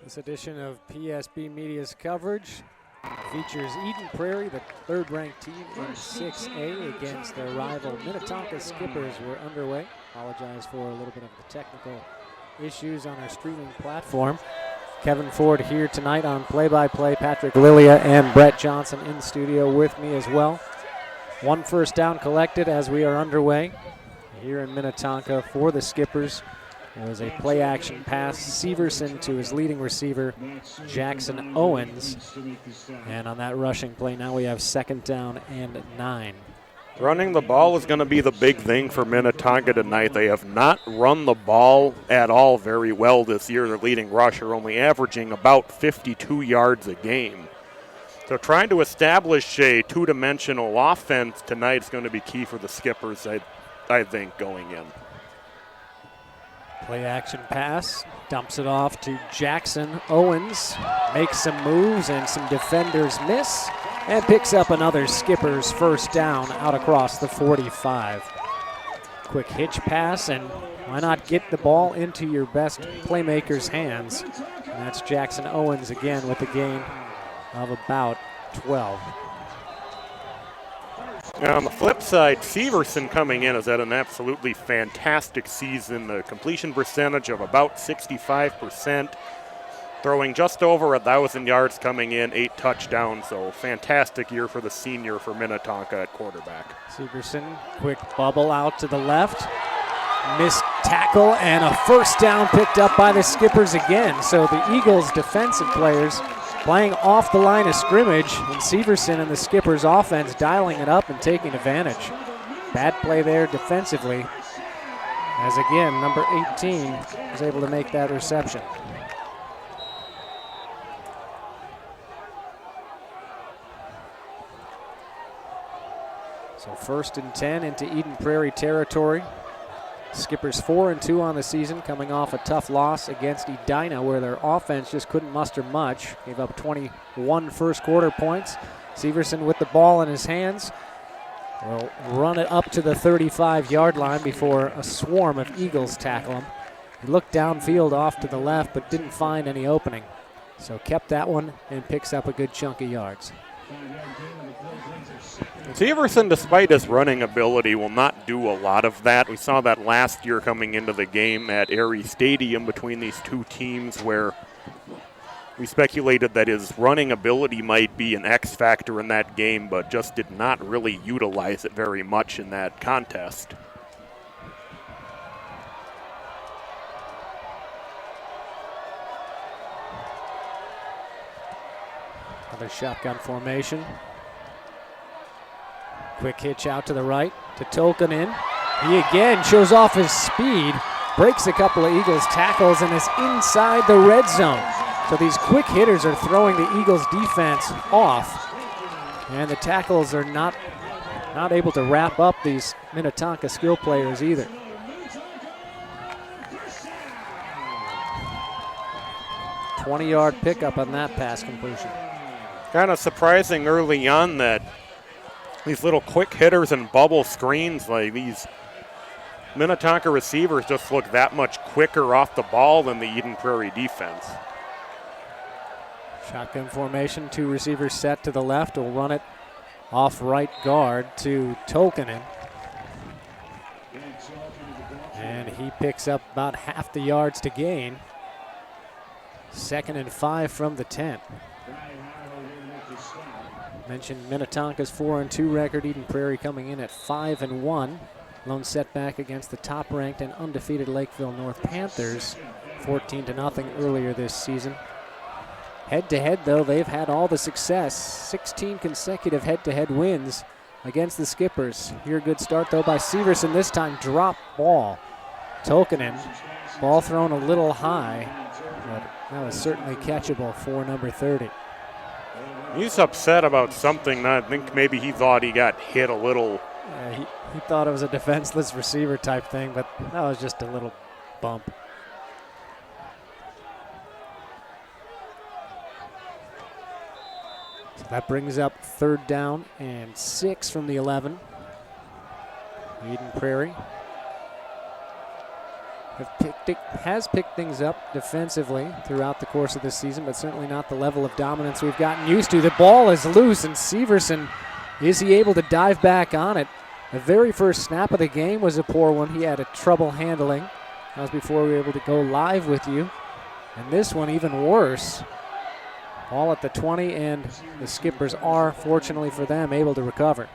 This edition of PSB Media's coverage features Eden Prairie, the third-ranked team in 6A against their rival Minnetonka Skippers. We're underway. Apologize for a little bit of the technical issues on our streaming platform. Kevin Ford here tonight on play-by-play. Patrick Lilia and Brett Johnson in the studio with me as well. One first down collected as we are underway here in Minnetonka for the Skippers. It was a play-action pass, Severson to his leading receiver, Jackson Owens. And on that rushing play, now we have second down and 9. Running the ball is going to be the big thing for Minnetonka tonight. They have not run the ball at all very well this year. Their leading rusher only averaging about 52 yards a game. So trying to establish a two-dimensional offense tonight is going to be key for the Skippers, I think, going in. Play action pass, dumps it off to Jackson Owens, makes some moves and some defenders miss, and picks up another Skipper's first down out across the 45. Quick hitch pass, and why not get the ball into your best playmaker's hands? And that's Jackson Owens again with a gain of about 12. Now on the flip side, Severson coming in has had an absolutely fantastic season. The completion percentage of about 65%, throwing just over 1,000 yards coming in, 8 touchdowns. So fantastic year for the senior for Minnetonka at quarterback. Severson, quick bubble out to the left. Missed tackle and a first down picked up by the Skippers again. So the Eagles defensive players playing off the line of scrimmage, and Severson and the Skippers offense dialing it up and taking advantage. Bad play there defensively, as again, number 18 was able to make that reception. So 1st and 10 into Eden Prairie territory. Skippers 4-2 on the season, coming off a tough loss against Edina, where their offense just couldn't muster much. Gave up 21 first quarter points. Severson with the ball in his hands will run it up to the 35-yard line before a swarm of Eagles tackle him. He looked downfield off to the left, but didn't find any opening. So kept that one and picks up a good chunk of yards. Severson, despite his running ability, will not do a lot of that. We saw that last year coming into the game at Prairie Stadium between these two teams, where we speculated that his running ability might be an X factor in that game, but just did not really utilize it very much in that contest. Another shotgun formation. Quick hitch out to the right to Tolkanen. He again shows off his speed, breaks a couple of Eagles tackles, and is inside the red zone. So these quick hitters are throwing the Eagles defense off, and the tackles are not able to wrap up these Minnetonka skill players either. A 20-yard pickup on that pass completion. Kind of surprising early on that these little quick hitters and bubble screens, like these Minnetonka receivers just look that much quicker off the ball than the Eden Prairie defense. Shotgun formation, 2 receivers set to the left. Will run it off right guard to Tolkanen. And he picks up about half the yards to gain. 2nd and 5 from the 10. Mentioned Minnetonka's 4-2 record. Eden Prairie coming in at 5-1. Lone setback against the top-ranked and undefeated Lakeville North Panthers, 14-0 earlier this season. Head-to-head, though, they've had all the success. 16 consecutive head-to-head wins against the Skippers. Here, a good start, though, by Severson. This time, drop ball. Tolkanen, ball thrown a little high, but that was certainly catchable for number 30. He's upset about something. I think maybe he thought he got hit a little. Yeah, he thought it was a defenseless receiver type thing, but that was just a little bump. So that brings up 3rd down and 6 from the 11. Eden Prairie. has picked things up defensively throughout the course of this season, but certainly not the level of dominance we've gotten used to. The ball is loose, and Severson, is he able to dive back on it? The very first snap of the game was a poor one. He had trouble handling. That was before we were able to go live with you. And this one even worse. Ball at the 20, and the Skippers are, fortunately for them, able to recover.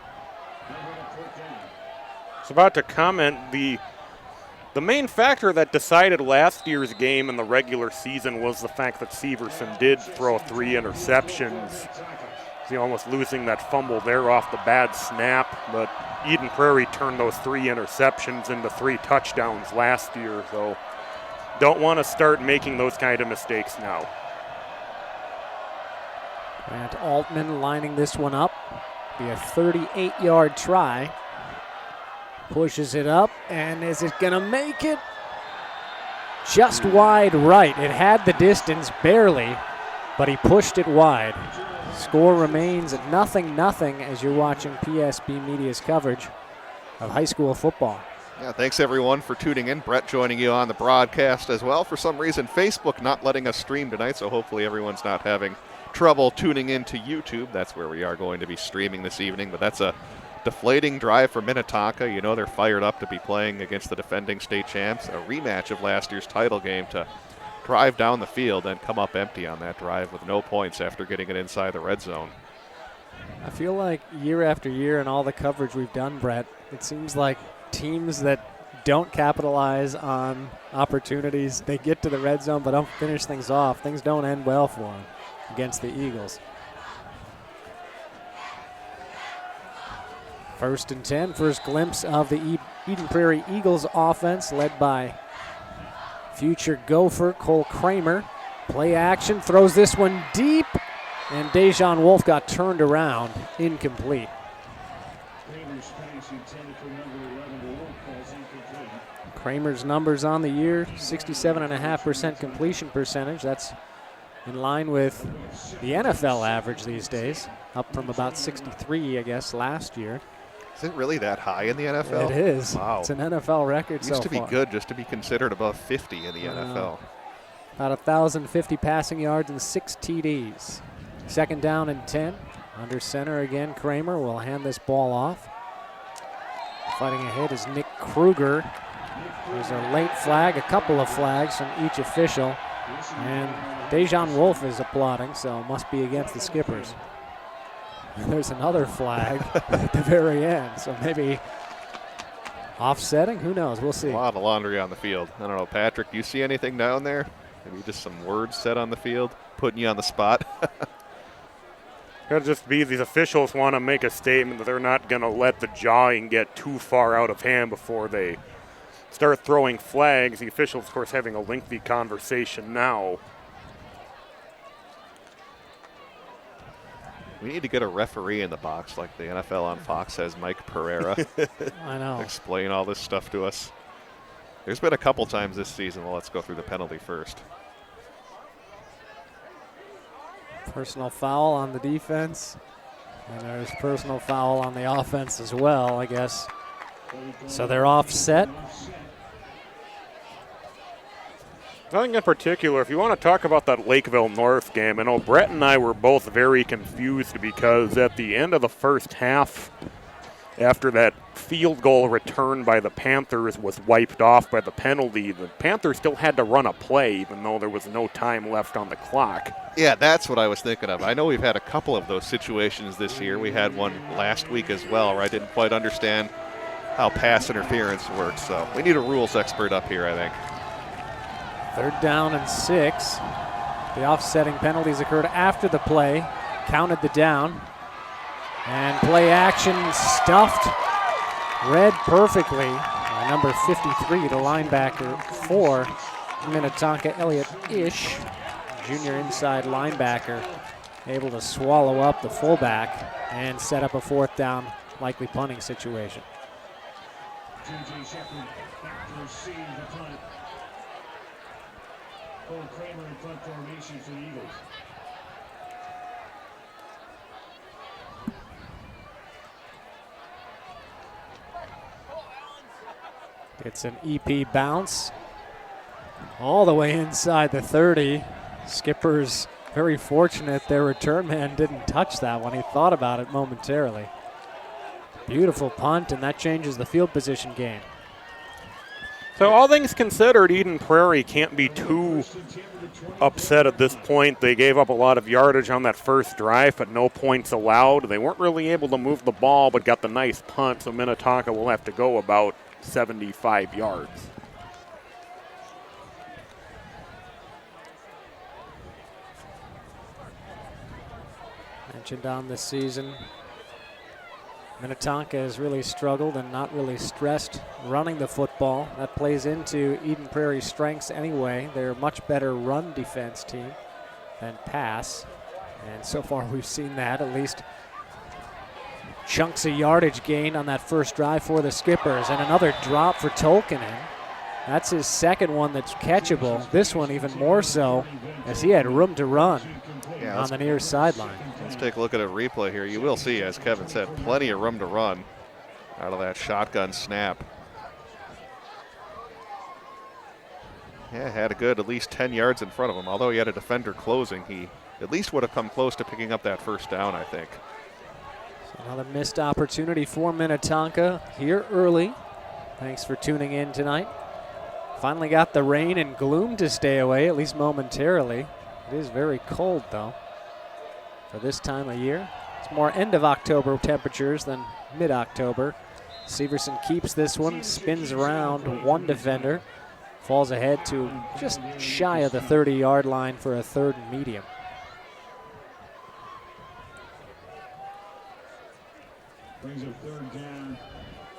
I was about to comment, the main factor that decided last year's game in the regular season was the fact that Severson did throw 3 interceptions. He's almost losing that fumble there off the bad snap, but Eden Prairie turned those 3 interceptions into 3 touchdowns last year, so don't want to start making those kind of mistakes now. Grant Altman lining this one up. Be a 38-yard try. Pushes it up, and is it going to make it? Just wide right. It had the distance barely, but he pushed it wide. Score remains at 0-0 as you're watching PSB Media's coverage of high school football. Yeah, thanks everyone for tuning in. Brett joining you on the broadcast as well. For some reason, Facebook not letting us stream tonight, so hopefully everyone's not having trouble tuning into YouTube. That's where we are going to be streaming this evening, but that's a deflating drive for Minnetonka. You know they're fired up to be playing against the defending state champs. A rematch of last year's title game to drive down the field and come up empty on that drive with no points after getting it inside the red zone. I feel like year after year in all the coverage we've done, Brett, it seems like teams that don't capitalize on opportunities, they get to the red zone but don't finish things off. Things don't end well for them against the Eagles. 1st and 10, first glimpse of the Eden Prairie Eagles offense led by future Gopher Cole Kramer. Play action, throws this one deep, and Dejan Wolf got turned around, incomplete. Kramer's numbers on the year, 67.5% completion percentage. That's in line with the NFL average these days, up from about 63, I guess, last year. Is it really that high in the NFL? It is. Wow. It's an NFL record so far. Used to be good just to be considered above 50 in the NFL. About 1,050 passing yards and 6 TDs. 2nd down and 10. Under center again, Kramer will hand this ball off. Fighting ahead is Nick Kruger. There's a late flag, a couple of flags from each official. And Dejan Wolf is applauding, so must be against the Skippers. And there's another flag at the very end, so maybe offsetting? Who knows? We'll see. A lot of laundry on the field. I don't know, Patrick, do you see anything down there? Maybe just some words said on the field, putting you on the spot? Could just be these officials want to make a statement that they're not going to let the jawing get too far out of hand before they start throwing flags. The officials, of course, having a lengthy conversation now. We need to get a referee in the box like the NFL on Fox has Mike Pereira. I know. Explain all this stuff to us. There's been a couple times this season. Well, let's go through the penalty first. Personal foul on the defense. And there's personal foul on the offense as well, I guess. So they're offset. Nothing in particular. If you want to talk about that Lakeville North game, I know Brett and I were both very confused because at the end of the first half, after that field goal return by the Panthers was wiped off by the penalty, the Panthers still had to run a play even though there was no time left on the clock. Yeah, that's what I was thinking of. I know we've had a couple of those situations this year. We had one last week as well where I didn't quite understand how pass interference works. So we need a rules expert up here, I think. 3rd down and 6. The offsetting penalties occurred after the play, counted the down. And play action stuffed, read perfectly by number 53, the linebacker for Minnetonka, Elliott Ish, junior inside linebacker, able to swallow up the fullback and set up a 4th down, likely punting situation. J.J. Shepard back to receive the punt. Cole Kramer in punt formation for the Eagles. It's an EP bounce All the way inside the 30. Skipper's very fortunate their return man didn't touch that one. He thought about it momentarily. Beautiful punt, and that changes the field position game. So all things considered, Eden Prairie can't be too upset at this point. They gave up a lot of yardage on that first drive, but no points allowed. They weren't really able to move the ball, but got the nice punt, so Minnetonka will have to go about 75 yards. Mentioned on this season, Minnetonka has really struggled and not really stressed running the football. That plays into Eden Prairie's strengths anyway. They're a much better run defense team than pass. And so far we've seen that, at least chunks of yardage gain on that first drive for the Skippers. And another drop for Tolkinen. That's his second one that's catchable. This one even more so, as he had room to run on the near sideline. Let's take a look at a replay here. You will see, as Kevin said, plenty of room to run out of that shotgun snap. Yeah, had a good at least 10 yards in front of him. Although he had a defender closing, he at least would have come close to picking up that first down, I think. So another missed opportunity for Minnetonka here early. Thanks for tuning in tonight. Finally got the rain and gloom to stay away, at least momentarily. It is very cold, though, for this time of year. It's more end of October temperatures than mid-October. Severson keeps this one, spins around one defender, falls ahead to just shy of the 30-yard line for a third and medium.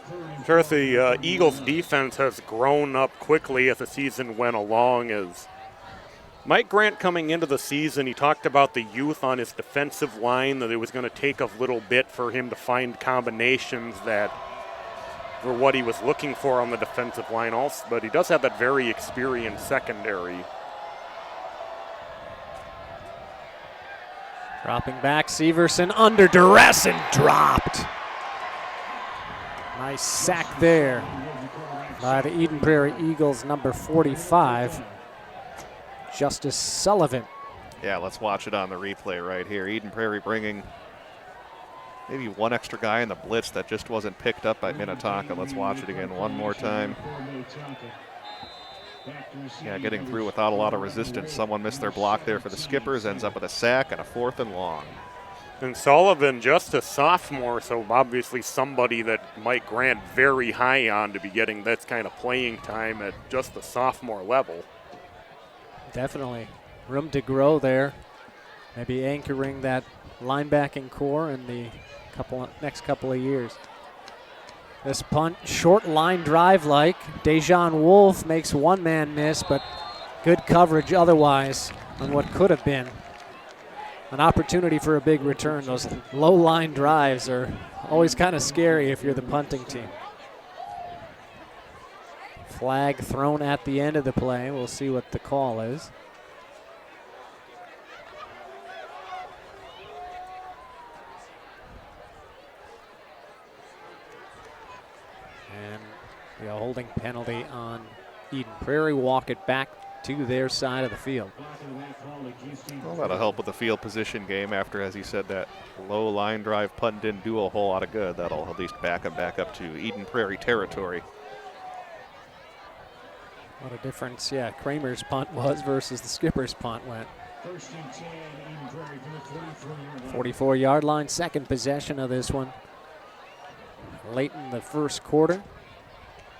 I'm sure the Eagles defense has grown up quickly as the season went along. As Mike Grant coming into the season, he talked about the youth on his defensive line, that it was going to take a little bit for him to find combinations that were what he was looking for on the defensive line also, but he does have that very experienced secondary. Dropping back, Severson under duress and dropped. Nice sack there by the Eden Prairie Eagles, number 45, Justice Sullivan. Yeah, let's watch it on the replay right here. Eden Prairie bringing maybe one extra guy in the blitz that just wasn't picked up by Minnetonka. Let's watch it again one more time. Yeah, getting through without a lot of resistance. Someone missed their block there for the Skippers, ends up with a sack and a 4th and long. And Sullivan, just a sophomore, so obviously somebody that Mike Grant very high on to be getting this kind of playing time at just the sophomore level. Definitely room to grow there. Maybe anchoring that linebacking core in the next couple of years. This punt, short line drive like. Dejan Wolf makes one man miss, but good coverage otherwise on what could have been an opportunity for a big return. Those low line drives are always kind of scary if you're the punting team. Flag thrown at the end of the play. We'll see what the call is. And a holding penalty on Eden Prairie. Walk it back to their side of the field. Well, that'll help with the field position game after, as he said, that low line drive punt didn't do a whole lot of good. That'll at least back him back up to Eden Prairie territory. What a difference, yeah, Kramer's punt was versus the Skipper's punt went. 44-yard line, second possession of this one. Late in the first quarter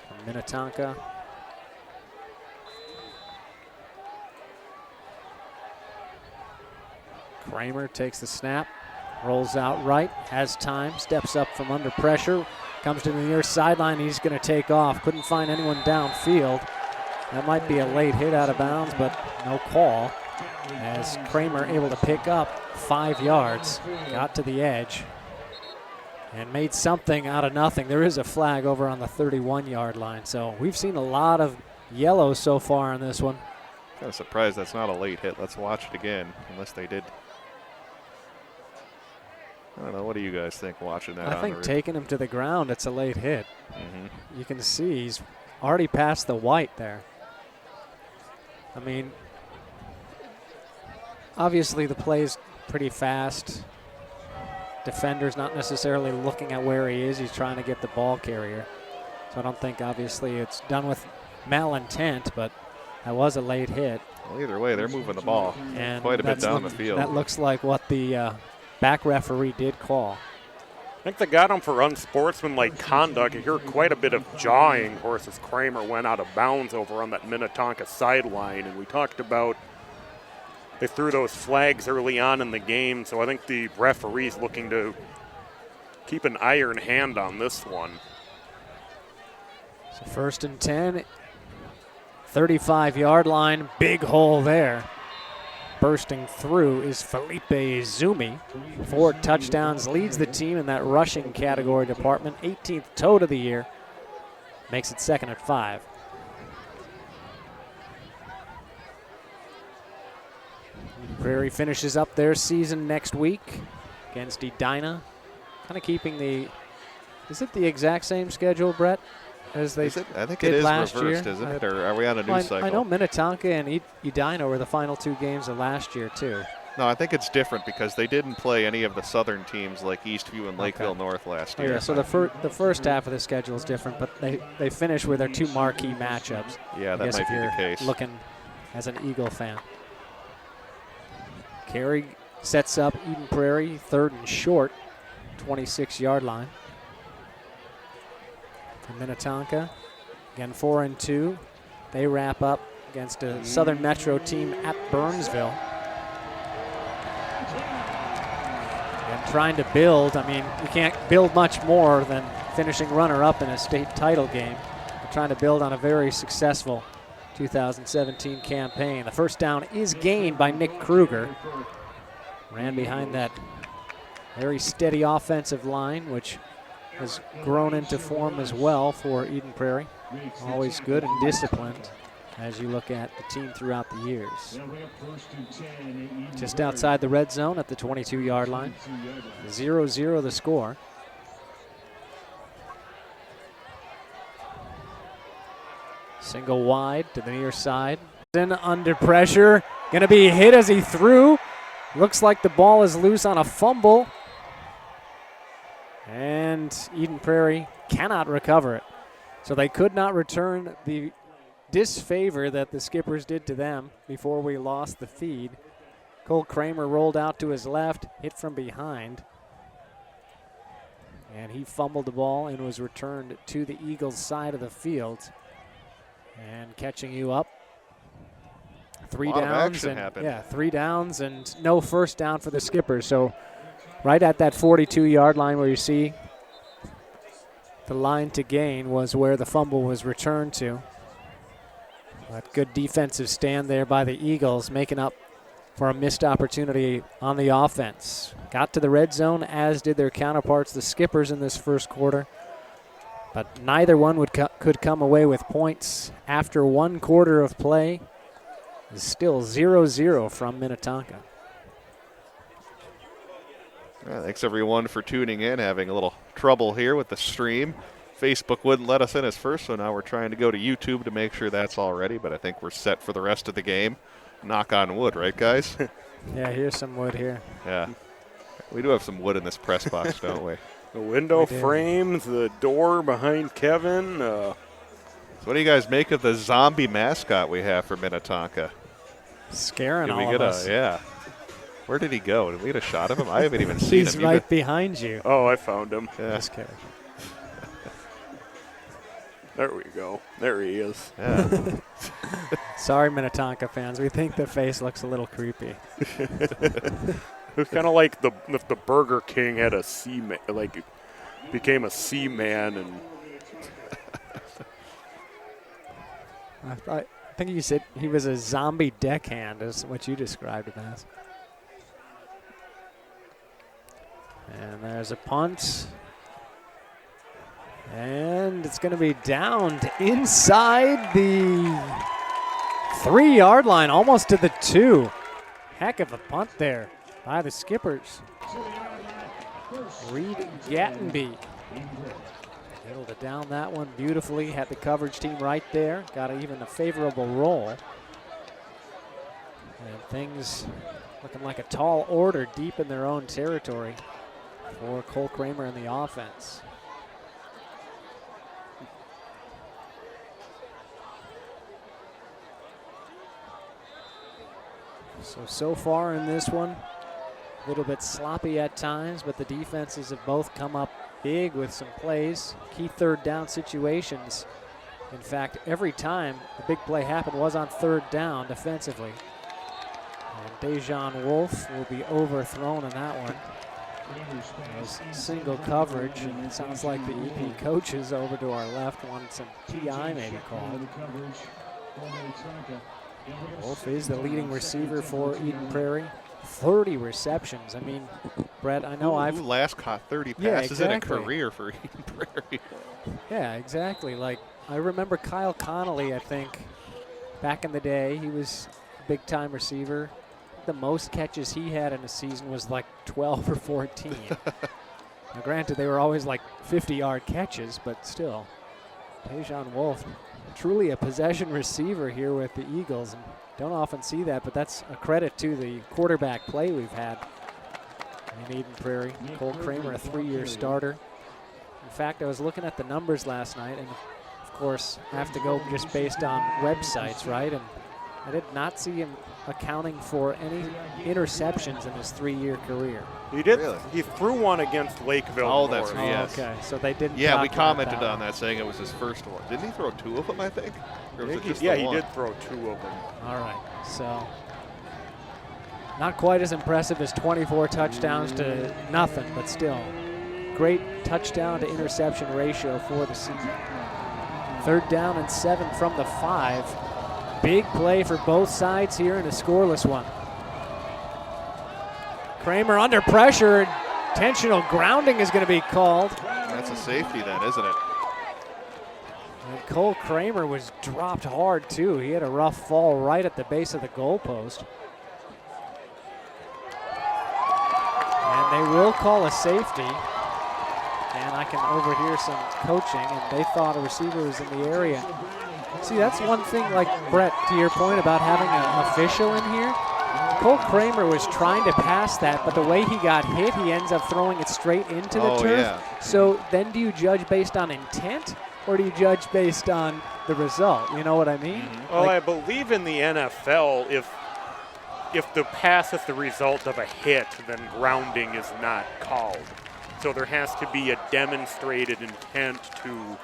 from Minnetonka. Kramer takes the snap, rolls out right, has time, steps up from under pressure, comes to the near sideline, he's going to take off. Couldn't find anyone downfield. That might be a late hit out of bounds, but no call. As Kramer able to pick up 5 yards, got to the edge, and made something out of nothing. There is a flag over on the 31-yard line, so we've seen a lot of yellow so far on this one. Kind of surprised that's not a late hit. Let's watch it again, unless they did. I don't know. What do you guys think watching that? I think taking him to the ground, it's a late hit. You can see he's already past the white there. I mean, obviously the play's pretty fast. Defender's not necessarily looking at where he is. He's trying to get the ball carrier. So I don't think, obviously, it's done with malintent, but that was a late hit. Well, either way, they're moving the ball And quite a bit down the field. That looks like what the back referee did call. I think they got him for unsportsmanlike conduct. You hear quite a bit of jawing, of course, as Kramer went out of bounds over on that Minnetonka sideline. And we talked about they threw those flags early on in the game, so I think the referee's looking to keep an iron hand on this one. So 1st and 10, 35-yard line, big hole there. Bursting through is Felipe Zumi. 4 touchdowns, leads the team in that rushing category department. 18th tote of the year. Makes it 2nd and 5. Prairie finishes up their season next week against Edina. Kind of keeping the, is it the exact same schedule, Brett, as they did I think it is last reversed, year? isn't it? Or are we on a new cycle? I know Minnetonka and Edina were the final 2 games of last year, too. No, I think it's different because they didn't play any of the southern teams like Eastview and Lakeville North last year. Yeah, so the first half of the schedule is different, but they finish with their 2 marquee matchups. Yeah, that might be the case. Looking as an Eagle fan. Carey sets up Eden Prairie, 3rd and short, 26-yard line. For Minnetonka, again 4 and 2. They wrap up against a Southern Metro team at Burnsville. And trying to build, I mean, you can't build much more than finishing runner-up in a state title game. They're trying to build on a very successful 2017 campaign. The first down is gained by Nick Kruger. Ran behind that very steady offensive line, which has grown into form as well for Eden Prairie. Always good and disciplined as you look at the team throughout the years. Just outside the red zone at the 22-yard line. 0-0 the score. Single wide to the near side. In under pressure. Going to be hit as he threw. Looks like the ball is loose on a fumble. And Eden Prairie cannot recover it. So they could not return the disfavor that the Skippers did to them before we lost the feed. Cole Kramer rolled out to his left, hit from behind. And he fumbled the ball and was returned to the Eagles' side of the field. And catching you up. 3 downs and 3 downs and no first down for the Skippers. So right at that 42-yard line where you see the line to gain was where the fumble was returned to. But good defensive stand there by the Eagles, making up for a missed opportunity on the offense. Got to the red zone, as did their counterparts, the Skippers, in this first quarter. But neither one could come away with points after 1 quarter of play. It's still 0-0 from Minnetonka. Thanks, everyone, for tuning in. Having a little trouble here with the stream. Facebook wouldn't let us in as first, so now we're trying to go to YouTube to make sure that's all ready, but I think we're set for the rest of the game. Knock on wood, right, guys? Yeah, here's some wood here. Yeah. We do have some wood in this press box, don't we? The window frames, the door behind Kevin. So what do you guys make of the zombie mascot we have for Minnetonka? Scaring all of us. Yeah. Where did he go? Did we get a shot of him? I haven't even seen him. He's right behind you. Oh, I found him. Yeah. There we go. There he is. Yeah. Sorry, Minnetonka fans. We think the face looks a little creepy. It was kind of like if the Burger King had a seaman, like became a seaman, and I think you said he was a zombie deckhand, is what you described him as. And there's a punt. And it's going to be downed inside the 3-yard line, almost to the 2. Heck of a punt there by the Skippers. Reed Gattenby able to down that one beautifully. Had the coverage team right there. Got even a favorable roll. And things looking like a tall order deep in their own territory for Cole Kramer and the offense. So far in this one, a little bit sloppy at times, but the defenses have both come up big with some plays, key third down situations. In fact, every time the big play happened was on third down defensively. And Dejan Wolf will be overthrown in that one. It was single coverage, and it sounds like the EP coaches over to our left wanted some PI maybe called. Wolf is the leading receiver for Eden Prairie. 30 receptions. I mean, Brett, I know Who last caught 30 passes in a career for Eden Prairie? Yeah, exactly. Like, I remember Kyle Connolly, I think, back in the day. He was a big-time receiver. The most catches he had in a season was like 12 or 14. Now, granted, they were always like 50-yard catches, but still. Dejan Wolf, truly a possession receiver here with the Eagles. And don't often see that, but that's a credit to the quarterback play we've had in Eden Prairie. Cole Kramer, a 3-year starter. In fact, I was looking at the numbers last night, and of course, I have to go just based on websites, right? And I did not see him accounting for any interceptions in his 3-year career. He did. Really? He threw one against Lakeville. Oh, North. that's right. Yes. Okay, so they didn't. Yeah, we talk about commented that on that, saying it was his first one. Didn't he throw 2 of them, I think? Or was it just Yeah, the he one? did throw 2 of them. All right, so not quite as impressive as 24 touchdowns to nothing, but still great touchdown to interception ratio for the season. 3rd down and 7 from the 5. Big play for both sides here in a scoreless one. Kramer under pressure. Intentional grounding is going to be called. That's a safety then, isn't it? And Cole Kramer was dropped hard too. He had a rough fall right at the base of the goalpost. And they will call a safety. And I can overhear some coaching, and they thought a receiver was in the area. See, that's one thing, like Brett, to your point about having an official in here. Cole Kramer was trying to pass that, but the way he got hit, he ends up throwing it straight into the turf. Yeah. So then do you judge based on intent, or do you judge based on the result? You know what I mean? Well, I believe in the NFL, if the pass is the result of a hit, then grounding is not called. So there has to be a demonstrated intent to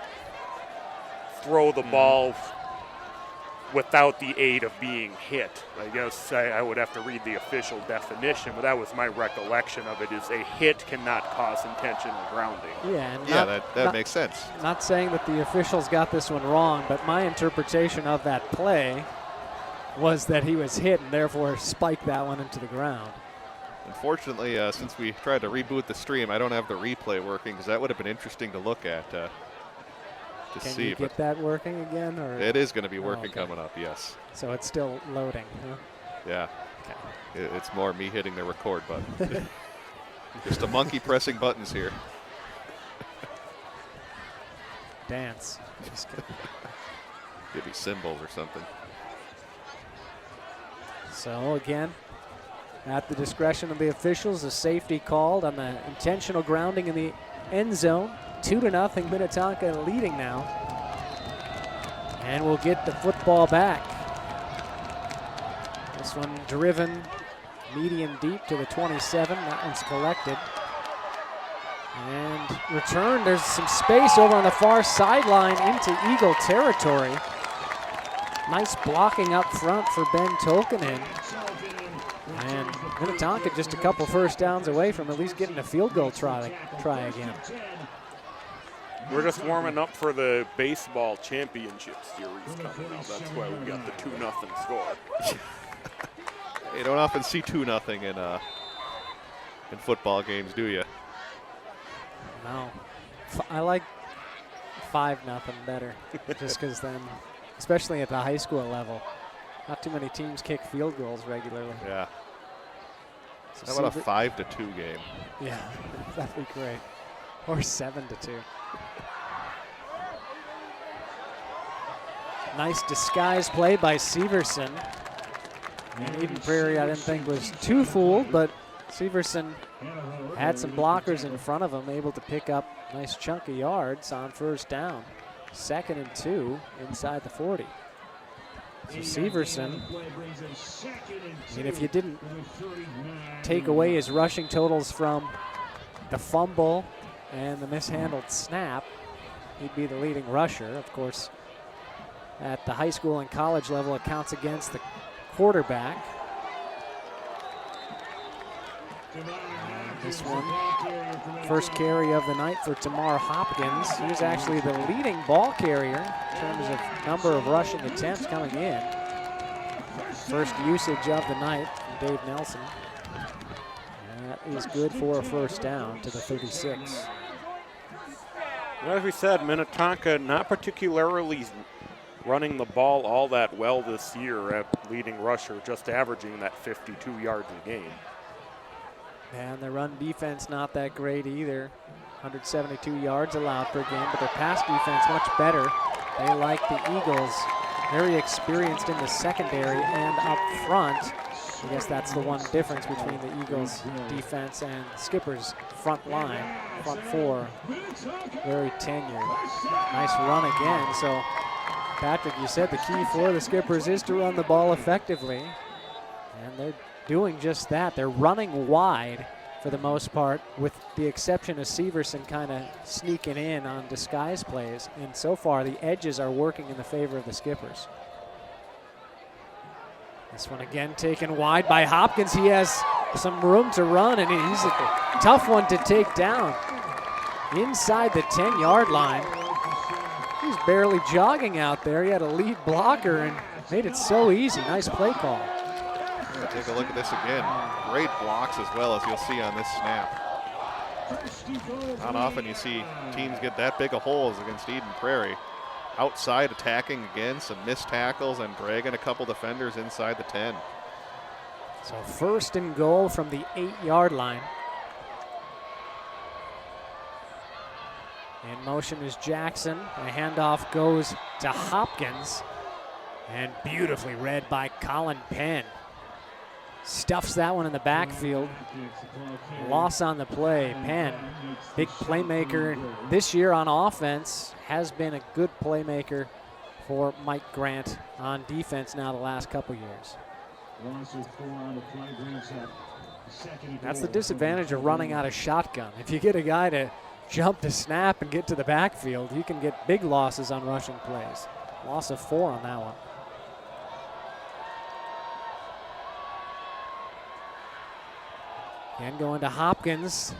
throw the ball without the aid of being hit. I guess I would have to read the official definition, but that was my recollection of it, is a hit cannot cause intentional grounding. Yeah, and That makes sense. Not saying that the officials got this one wrong, but my interpretation of that play was that he was hit and therefore spiked that one into the ground. Unfortunately, since we tried to reboot the stream, I don't have the replay working, because that would have been interesting to look at. Can you get that working again? Or? It is going to be working okay. coming up, yes. So it's still loading, huh? Yeah. Okay. It's more me hitting the record button. Just a monkey pressing buttons here. Dance. Just kidding. Give me symbols or something. So again, at the discretion of the officials, a safety called on the intentional grounding in the end zone. 2-0, Minnetonka leading now. And we'll get the football back. This one driven medium deep to the 27. That one's collected. And returned. There's some space over on the far sideline into Eagle territory. Nice blocking up front for Ben Tolkinen. And Minnetonka just a couple first downs away from at least getting a field goal try again. We're just warming up for the baseball championship series coming up. That's why we got the 2-0 score. You don't often see 2-0 in football games, do you? No. I like 5-0 better, just because then, especially at the high school level, not too many teams kick field goals regularly. Yeah. So How about a 5-2 game? Yeah, that'd be great. Or 7-2. Nice disguise play by Severson. And Eden Prairie, I didn't think was too fooled, but Severson had some blockers in front of him, able to pick up a nice chunk of yards on first down. 2nd and 2 inside the 40. So Severson, and if you didn't take away his rushing totals from the fumble and the mishandled snap, he'd be the leading rusher. Of course, at the high school and college level, it counts against the quarterback. This one, first carry of the night for Tamar Hopkins. He was actually the leading ball carrier in terms of number of rushing attempts coming in. First usage of the night from Dave Nelson. And that is good for a first down to the 36. As we said, Minnetonka not particularly running the ball all that well this year at leading rusher, just averaging that 52 yards a game. And their run defense not that great either. 172 yards allowed per game, but their pass defense much better. They, like the Eagles, very experienced in the secondary and up front. I guess that's the one difference between the Eagles defense and Skipper's front line, front four. Very tenured. Nice run again. So, Patrick, you said the key for the Skippers is to run the ball effectively. And they're doing just that. They're running wide for the most part, with the exception of Severson kind of sneaking in on disguise plays. And so far, the edges are working in the favor of the Skippers. This one again taken wide by Hopkins. He has some room to run, and he's a tough one to take down. Inside the 10-yard line. He's barely jogging out there. He had a lead blocker and made it so easy. Nice play call. Take a look at this again. Great blocks as well, as you'll see on this snap. Not often you see teams get that big of holes against Eden Prairie. Outside attacking again, some missed tackles, and dragging a couple defenders inside the 10. So 1st and goal from the 8-yard line. In motion is Jackson. A handoff goes to Hopkins. And beautifully read by Colin Penn. Stuffs that one in the backfield. Loss on the play. Penn, big playmaker this year on offense, has been a good playmaker for Mike Grant on defense now the last couple years. That's the disadvantage of running out of shotgun. If you get a guy to jump to snap and get to the backfield, you can get big losses on rushing plays. Loss of 4 on that one. And going to Hopkins.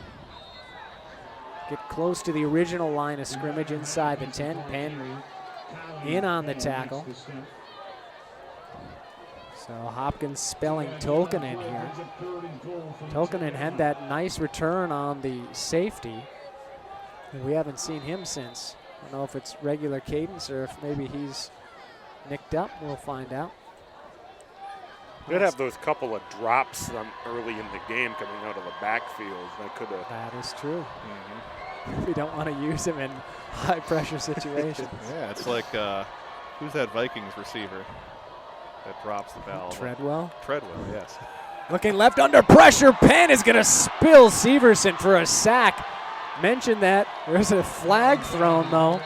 Get close to the original line of scrimmage inside the 10. Penn in on the tackle. So Hopkins spelling Tolkanen here. Tolkanen had that nice return on the safety. We haven't seen him since. I don't know if it's regular cadence or if maybe he's nicked up. We'll find out. Did have those couple of drops early in the game coming out of the backfield. That could have. That is true. We don't want to use him in high-pressure situations. Yeah, it's like, who's that Vikings receiver that drops the ball? Treadwell? Treadwell, yes. Looking left under pressure. Penn is going to spill Severson for a sack. Mentioned that. There's a flag thrown, though.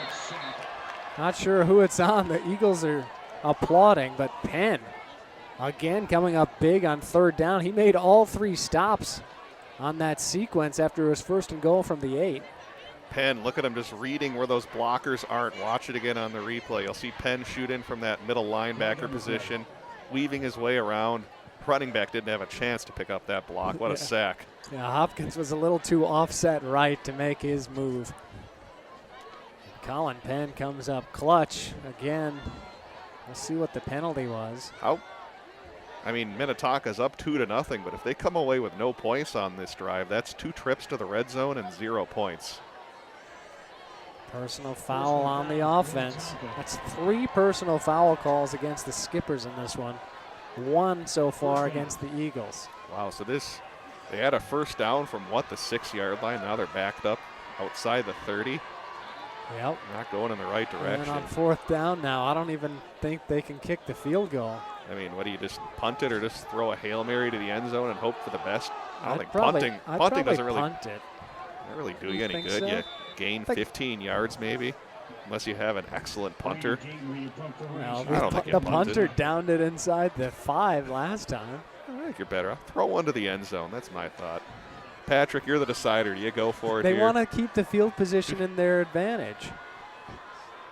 Not sure who it's on. The Eagles are applauding, but Penn, again, coming up big on 3rd down. He made all 3 stops on that sequence after his 1st and goal from the 8. Penn, look at him just reading where those blockers aren't. Watch it again on the replay. You'll see Penn shoot in from that middle linebacker position, weaving his way around. Running back didn't have a chance to pick up that block. What a sack. Yeah, Hopkins was a little too offset right to make his move. Colin Penn comes up clutch again. We'll see what the penalty was. I mean, Minnetonka's up 2-0, but if they come away with no points on this drive, that's 2 trips to the red zone and 0 points. Personal foul on the offense. That's 3 personal foul calls against the Skippers in this one. 1 so far against the Eagles. Wow, so they had a 1st down from the 6-yard line. Now they're backed up outside the 30. Yep. Not going in the right And direction. on 4th down now, I don't even think they can kick the field goal. I mean, what do you just punt it or just throw a Hail Mary to the end zone and hope for the best? I don't I'd think probably punting doesn't really punt it. not really do You you any think good. so? You gain 15 yards maybe, unless you have an excellent punter. Well, I don't think you the punt punter it. downed it inside the 5 last time. I think you're better off. Throw one to the end zone. That's my thought. Patrick, you're the decider. Do you go for it They here? want to keep the field position in their advantage.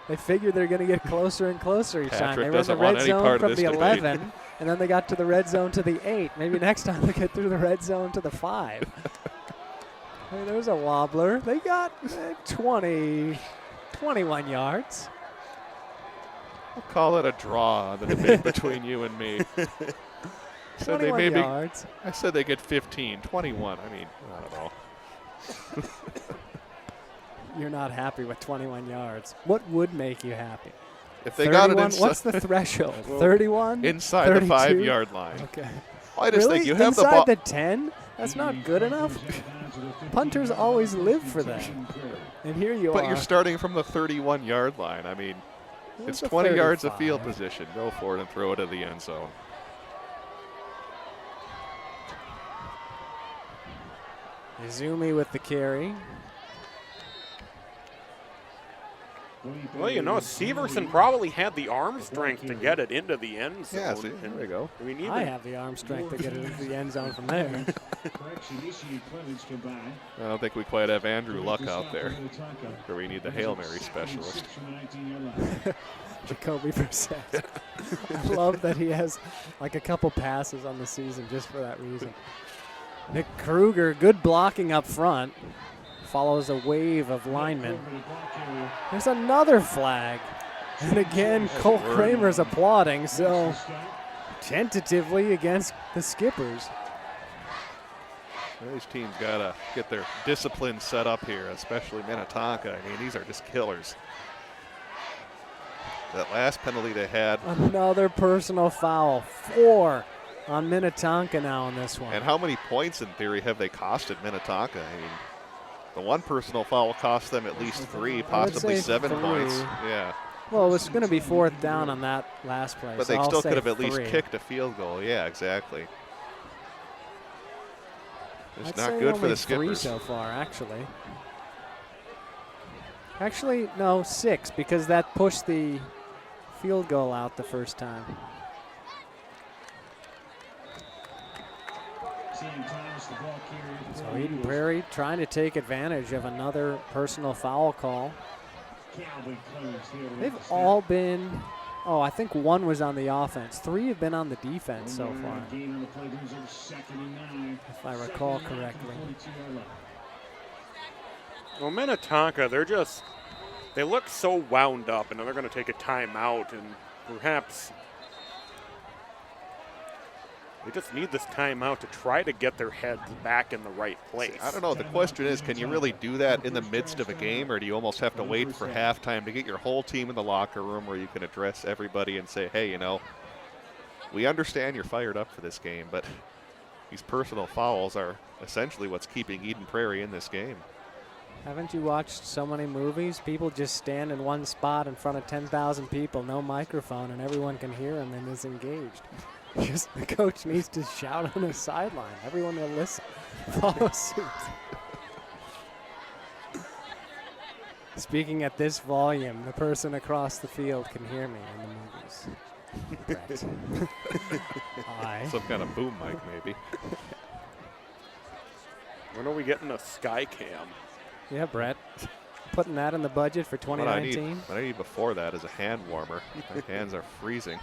They figure they're going to get closer and closer each time. Patrick They were in the doesn't want red any zone part of from this the debate. 11, and then they got to the red zone to the 8. Maybe next time they get through the red zone to the 5. Hey, there's a wobbler. They got 21 yards. I'll call it a draw, the debate between you and me. Said they 21 yards. I said they get 15, 21. I mean, I don't know. You're not happy with 21 yards. What would make you happy? If they got it 31? inside, What's the threshold? 31? inside 32? the 5-yard line. Okay. I just Really? think you have the Inside ball. the 10? That's not good enough. Punters always live for that. And here you But are. you're starting from the 31-yard line. I mean, it's the 20 yards of 35. field position. Go for it and throw it to the end zone. Izumi with the carry. Well, you know, Severson probably had the arm strength to get it into the end zone. Yeah, see, there you go. I mean, even I have the arm strength to get it into the end zone from there. I don't think we quite have Andrew Luck out there, where we need the Hail Mary specialist. Jacoby Brissett. I love that he has like a couple passes on the season just for that reason. Nick Kruger, good blocking up front. Follows a wave of linemen. There's another flag. And again, Cole Kramer's applauding, so tentatively against the Skippers. These teams got to get their discipline set up here, especially Minnetonka. I mean, these are just killers. That last penalty they had. Another personal foul. 4 on Minnetonka now in this one. And how many points, in theory, have they costed Minnetonka? I mean, the one personal foul cost them at least 3, possibly say 7 3. points. Yeah. Well, it was going to be 4th down on that last play. But so they I'll still say could have at least 3. kicked a field goal. Yeah, exactly. It's I'd not say good for only the 3 Skippers. so far, actually. Actually, no, 6, because that pushed the field goal out the first time. So Eden Prairie trying to take advantage of another personal foul call. They've all been, I think 1 was on the offense. 3 have been on the defense so far, if I recall correctly. well, Minnetonka, they look so wound up, and they're going to take a timeout, and perhaps they just need this timeout to try to get their heads back in the right place. I don't know. The question is, can you really do that in the midst of a game, or do you almost have to wait for halftime to get your whole team in the locker room where you can address everybody and say, hey, you know, we understand you're fired up for this game, but these personal fouls are essentially what's keeping Eden Prairie in this game. Haven't you watched so many movies? People just stand in one spot in front of 10,000 people, no microphone, and everyone can hear them and is engaged. Just the coach needs to shout on the sideline. Everyone will listen, follow suit. Speaking at this volume, the person across the field can hear me in the movies. Brett. Aye. Some kind of boom mic, maybe. When are we getting a sky cam? Yeah, Brett. Putting that in the budget for 2019. What I need before that is a hand warmer. My hands are freezing.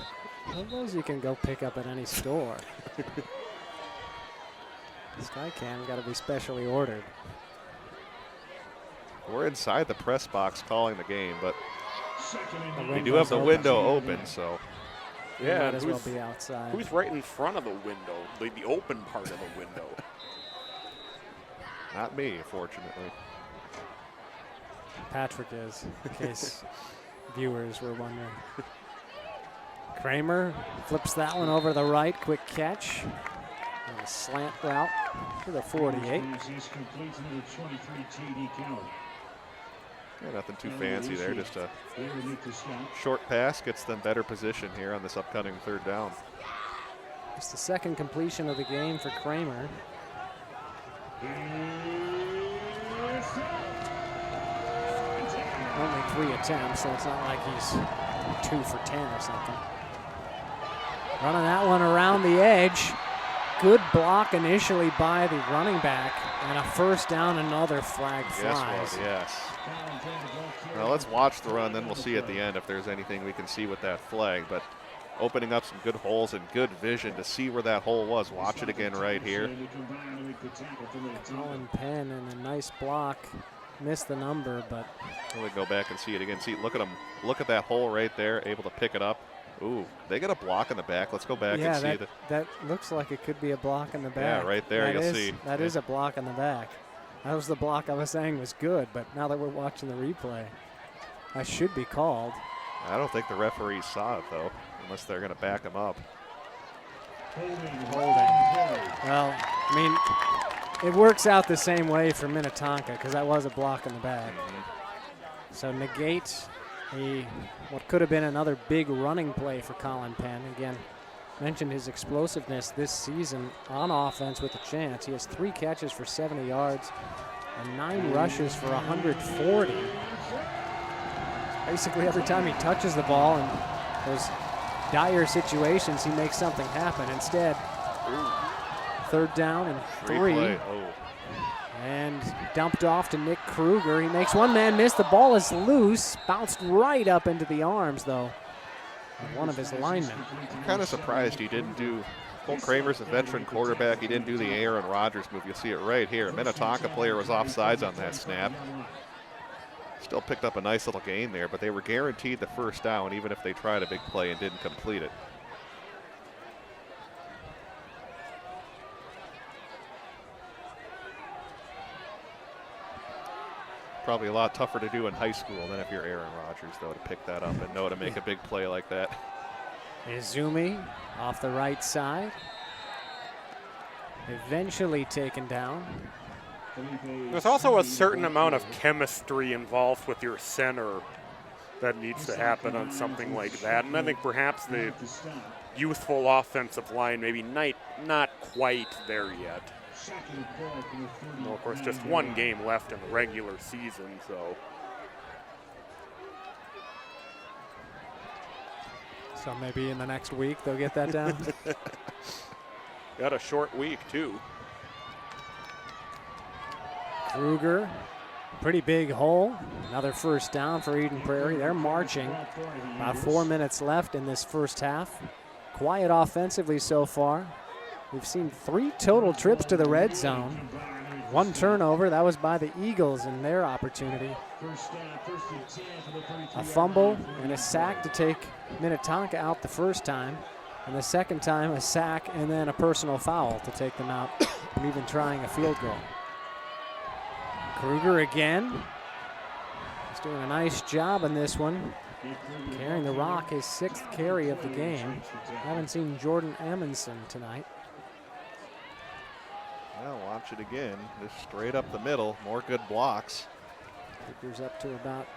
Well, those you can go pick up at any store. Skycam got to be specially ordered. We're inside the press box calling the game, but The we do have the window's window open, so open. Yeah, Might as well who's- be outside. Who's right in front of the window, the open part of the window? not me, fortunately. Patrick is, in case viewers were wondering. Kramer flips that one over the right. Quick catch. And a slant route to the 48. Yeah, nothing too fancy there, just a short pass gets them better position here on this upcoming third down. It's the second completion of the game for Kramer. Only 3 attempts, so it's not like he's 2 for 10 or something. Running that one around the edge. Good block initially by the running back, and a first down, another flag flies. Yes. Now let's watch the run, then we'll see at the end if there's anything we can see with that flag. But opening up some good holes and good vision to see where that hole was. Watch it again right here. Colin Penn and a nice block. Missed the number, but We'll go back and see it again. See, look at him. Look at that hole right there, able to pick it up. Ooh, they got a block in the back. Let's go back and see that. That looks like it could be a block in the back. Yeah, right there, you'll see. That is a block in the back. That was the block I was saying was good, but now that we're watching the replay, that should be called. I don't think the referees saw it, though, unless they're going to back him up. Holding. Well, I mean, it works out the same way for Minnetonka because that was a block in the back. So negate what could have been another big running play for Colin Penn. Again, mentioned his explosiveness this season on offense with a chance. He has 3 catches for 70 yards and 9 rushes for 140. Basically every time he touches the ball in those dire situations, he makes something happen. Instead, third down and 3. And dumped off to Nick Kruger. He makes one man miss. The ball is loose. Bounced right up into the arms, though, of one of his linemen. I'm kind of surprised he didn't do. Cole Kramer's a veteran quarterback. He didn't do the Aaron Rodgers move. You'll see it right here. A Minnetonka player was offsides on that snap. Still picked up a nice little gain there, but they were guaranteed the first down even if they tried a big play and didn't complete it. Probably a lot tougher to do in high school than if you're Aaron Rodgers, though, to pick that up and know to make a big play like that. Izumi off the right side. Eventually taken down. There's also a certain amount of chemistry involved with your center that needs to happen on something like that. And I think perhaps the youthful offensive line maybe not quite there yet. Well, of course, just 1 game left in the regular season, so. So maybe in the next week they'll get that down. Got a short week, too. Kruger, pretty big hole. Another first down for Eden Prairie. They're marching. About 4 minutes left in this first half. Quiet offensively so far. We've seen 3 total trips to the red zone. 1 turnover, that was by the Eagles in their opportunity. A fumble and a sack to take Minnetonka out the first time. And the second time, a sack and then a personal foul to take them out from even trying a field goal. Kruger again. He's doing a nice job in this one. Carrying the rock, his 6th carry of the game. Haven't seen Jordan Amundsen tonight. Well, watch it again. Just straight up the middle. More good blocks. Kruger's up to about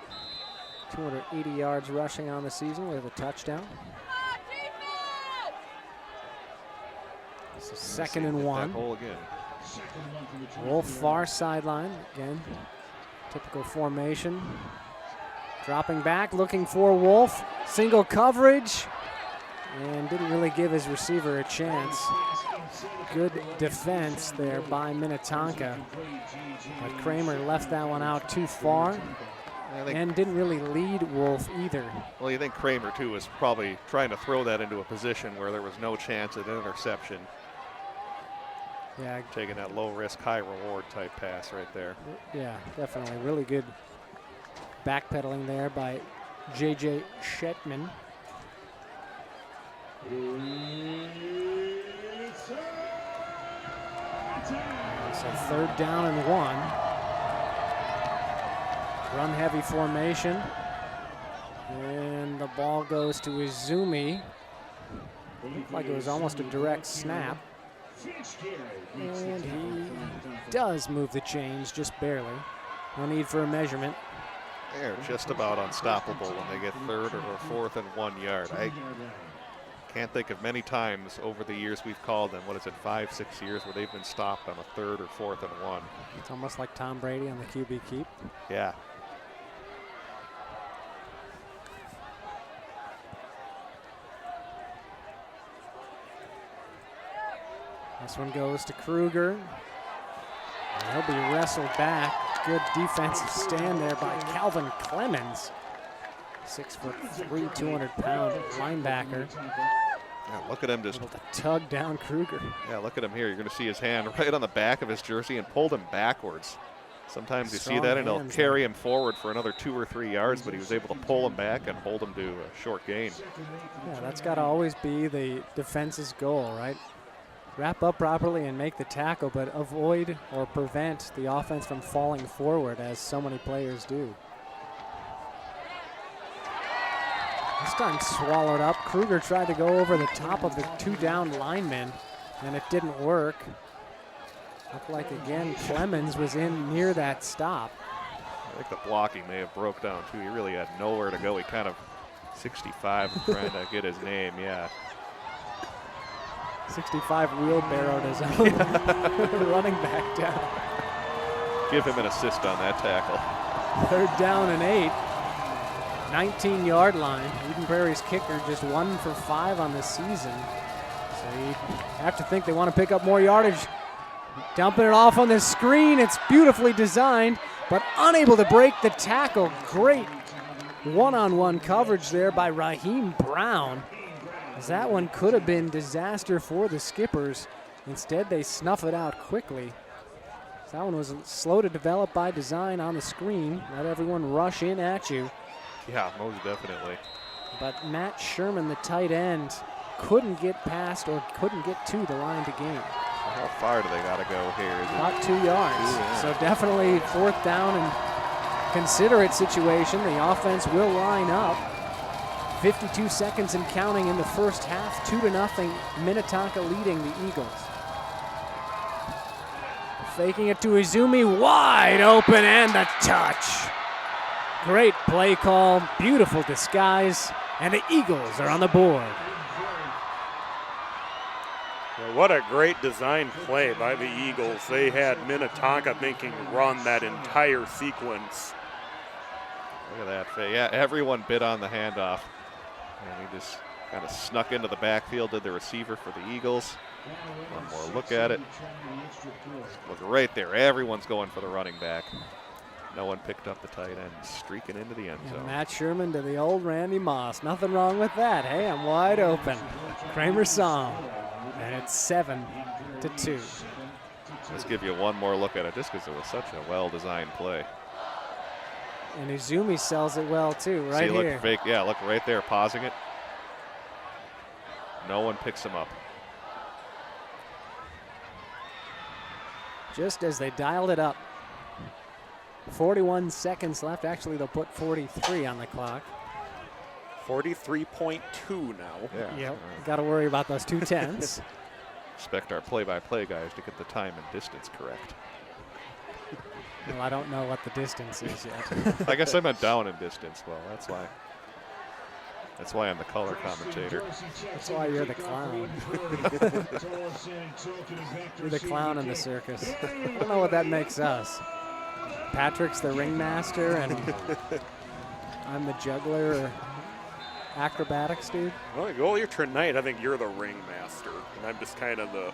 280 yards rushing on the season with a touchdown. So 2nd and 1. Hole again. Wolf far sideline again. Typical formation. Dropping back, looking for Wolf. Single coverage. And didn't really give his receiver a chance. Good defense there by Minnetonka. But Kramer left that one out too far. And didn't really lead Wolf either. Well, you think Kramer, too, was probably trying to throw that into a position where there was no chance at an interception. Yeah. Taking that low-risk, high-reward type pass right there. Yeah, definitely. Really good backpedaling there by J.J. Shetman. So 3rd down and 1. Run-heavy formation. And the ball goes to Izumi. Looked like it was almost a direct snap. And he does move the chains, just barely. No need for a measurement. They're just about unstoppable when they get third or fourth and 1 yard. I can't think of many times over the years we've called them, 5, 6 years, where they've been stopped on a third or fourth and 1. It's almost like Tom Brady on the QB keep. Yeah. This one goes to Kruger. And he'll be wrestled back. Good defensive stand there by Calvin Clemens. 6'3", 200-pound linebacker. Yeah, look at him just able to tug down Kruger. Yeah, look at him here. You're going to see his hand right on the back of his jersey and pulled him backwards. Sometimes you see that and he'll carry him forward for another 2 or 3 yards, but he was able to pull him back and hold him to a short gain. Yeah, that's got to always be the defense's goal, right? Wrap up properly and make the tackle, but avoid or prevent the offense from falling forward, as so many players do. This time swallowed up. Kruger tried to go over the top of the 2 down linemen, and it didn't work. Looked like, again, Clemens was in near that stop. I think the blocking may have broke down, too. He really had nowhere to go. He kind of 65 trying to get his name, yeah. 65 wheelbarrowed his own running back down. Give him an assist on that tackle. 3rd down and 8. 19-yard line. Eden Prairie's kicker just 1 for 5 on the season. So you have to think they want to pick up more yardage. Dumping it off on the screen. It's beautifully designed, but unable to break the tackle. Great one-on-one coverage there by Raheem Brown. As that one could have been disaster for the Skippers. Instead, they snuff it out quickly. So that one was slow to develop by design on the screen. Let everyone rush in at you. Yeah, most definitely. But Matt Sherman, the tight end, couldn't get past or couldn't get to the line to gain. How far do they got to go here? About 2 yards. Yeah. So definitely 4th down and considerate situation. The offense will line up. 52 seconds and counting in the first half. 2-0, Minnetonka leading the Eagles. Faking it to Izumi, wide open, and the touch. Great play call, beautiful disguise, and the Eagles are on the board. Well, what a great design play by the Eagles. They had Minnetonka thinking run that entire sequence. Look at that. Yeah, everyone bid on the handoff. And he just kind of snuck into the backfield, did the receiver for the Eagles. One more look at it. Look right there. Everyone's going for the running back. No one picked up the tight end, streaking into the end zone. And Matt Sherman to the old Randy Moss. Nothing wrong with that. Hey, I'm wide open. Kramer song. And it's 7-2. Let's give you one more look at it, just because it was such a well-designed play. And Izumi sells it well, too, right See, here. look, fake. Yeah, look right there, pausing it. No one picks him up. Just as they dialed it up. 41 seconds left. Actually, they'll put 43 on the clock. 43.2 now. Yeah. Yep. Got to worry about those 2 tenths. Expect our play-by-play guys to get the time and distance correct. Well, I don't know what the distance is yet. I guess I meant down in distance. Well, that's why. That's why I'm the color commentator. That's why you're the clown. You're the clown in the circus. I don't know what that makes us. Patrick's the ringmaster, and I'm the juggler or acrobatics dude. Well, you're tonight. I think you're the ringmaster, and I'm just kind of the.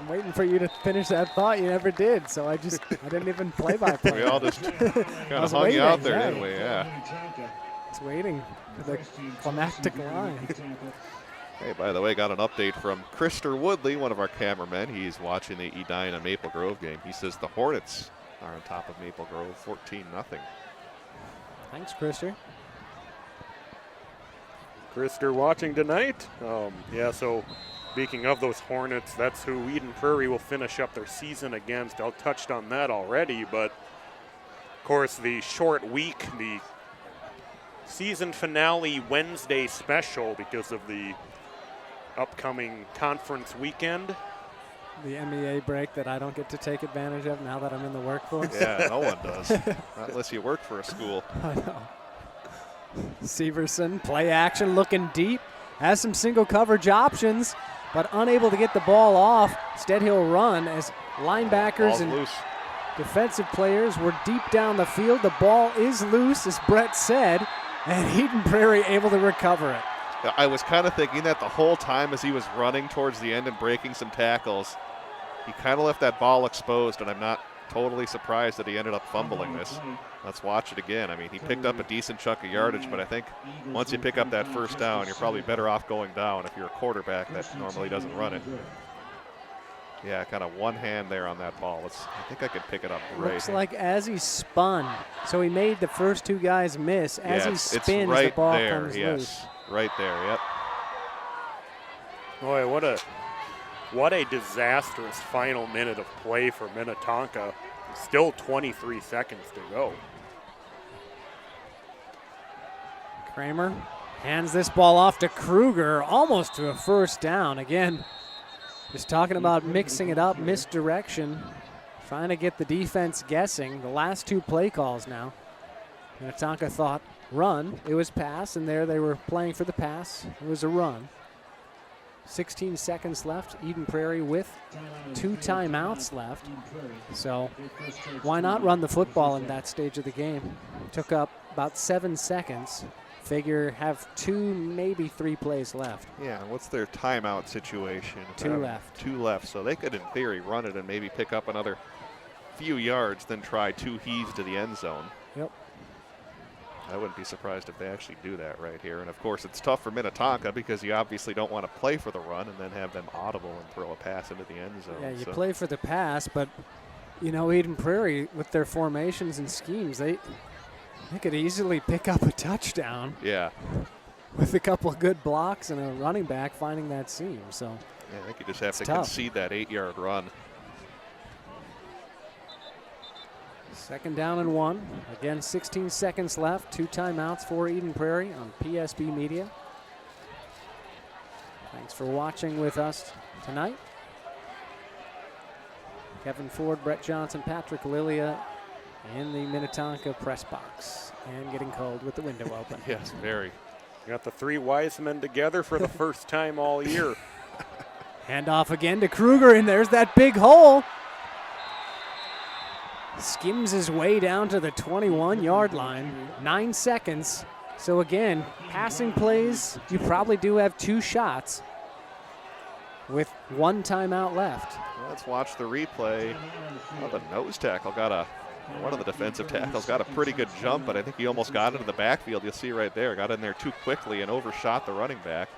I'm waiting for you to finish that thought. You never did, so I didn't even play by play. We all just kind of hung you out there, didn't we? Yeah. It's waiting for the climactic line. Hey, by the way, got an update from Krister Woodley, one of our cameramen. He's watching the Edina Maple Grove game. He says the Hornets are on top of Maple Grove, 14-0. Thanks, Krister. Krister watching tonight. Yeah, so speaking of those Hornets, that's who Eden Prairie will finish up their season against. I touched on that already, but of course the short week, the season finale Wednesday special because of the upcoming conference weekend. The MEA break that I don't get to take advantage of now that I'm in the workforce. Yeah, no one does. Not unless you work for a school. I know. Severson, play action, looking deep. Has some single coverage options, but unable to get the ball off. Instead, he'll run as linebackers Ball's and loose. defensive players were deep down the field. The ball is loose, as Brett said, and Eden Prairie able to recover it. I was kind of thinking that the whole time as he was running towards the end and breaking some tackles. He kind of left that ball exposed, and I'm not totally surprised that he ended up fumbling this. Let's watch it again. I mean, he picked up a decent chunk of yardage, but I think once you pick up that first down, you're probably better off going down if you're a quarterback that normally doesn't run it. Yeah, kind of one hand there on that ball. I think I could pick it up right. Looks like as he spun, so he made the first two guys miss. As he spins, right the ball there, comes yes. loose. Right there, yep. Boy, what a disastrous final minute of play for Minnetonka. Still 23 seconds to go. Kramer hands this ball off to Kruger, almost to a first down. Again, just talking about mixing it up, misdirection, trying to get the defense guessing. The last two play calls now. Minnetonka thought run, it was pass, and there they were playing for the pass. It was a run. 16 seconds left. Eden Prairie with 2 timeouts left. So why not run the football in that stage of the game? Took up about 7 seconds. Figure have 2, maybe 3 plays left. Yeah, what's their timeout situation? 2 left. 2 left, so they could, in theory, run it and maybe pick up another few yards, then try 2 heaves to the end zone. Yep. I wouldn't be surprised if they actually do that right here. And, of course, it's tough for Minnetonka because you obviously don't want to play for the run and then have them audible and throw a pass into the end zone. Yeah, you play for the pass, but, you know, Eden Prairie, with their formations and schemes, they could easily pick up a touchdown. Yeah. With a couple of good blocks and a running back finding that seam. So yeah, I think you just have to tough. concede that 8-yard run. 2nd down and 1. Again, 16 seconds left. 2 timeouts for Eden Prairie on PSB Media. Thanks for watching with us tonight. Kevin Ford, Brett Johnson, Patrick Lilia in the Minnetonka press box. And getting cold with the window open. Yes, very. Got the 3 wise men together for the first time all year. Handoff again to Kruger, and there's that big hole. Skims his way down to the 21-yard line. 9 seconds. So again, passing plays, you probably do have 2 shots with 1 timeout left. Well, let's watch the replay. Oh, the nose tackle got one of the defensive tackles got a pretty good jump, but I think he almost got into the backfield. You'll see right there. Got in there too quickly and overshot the running back.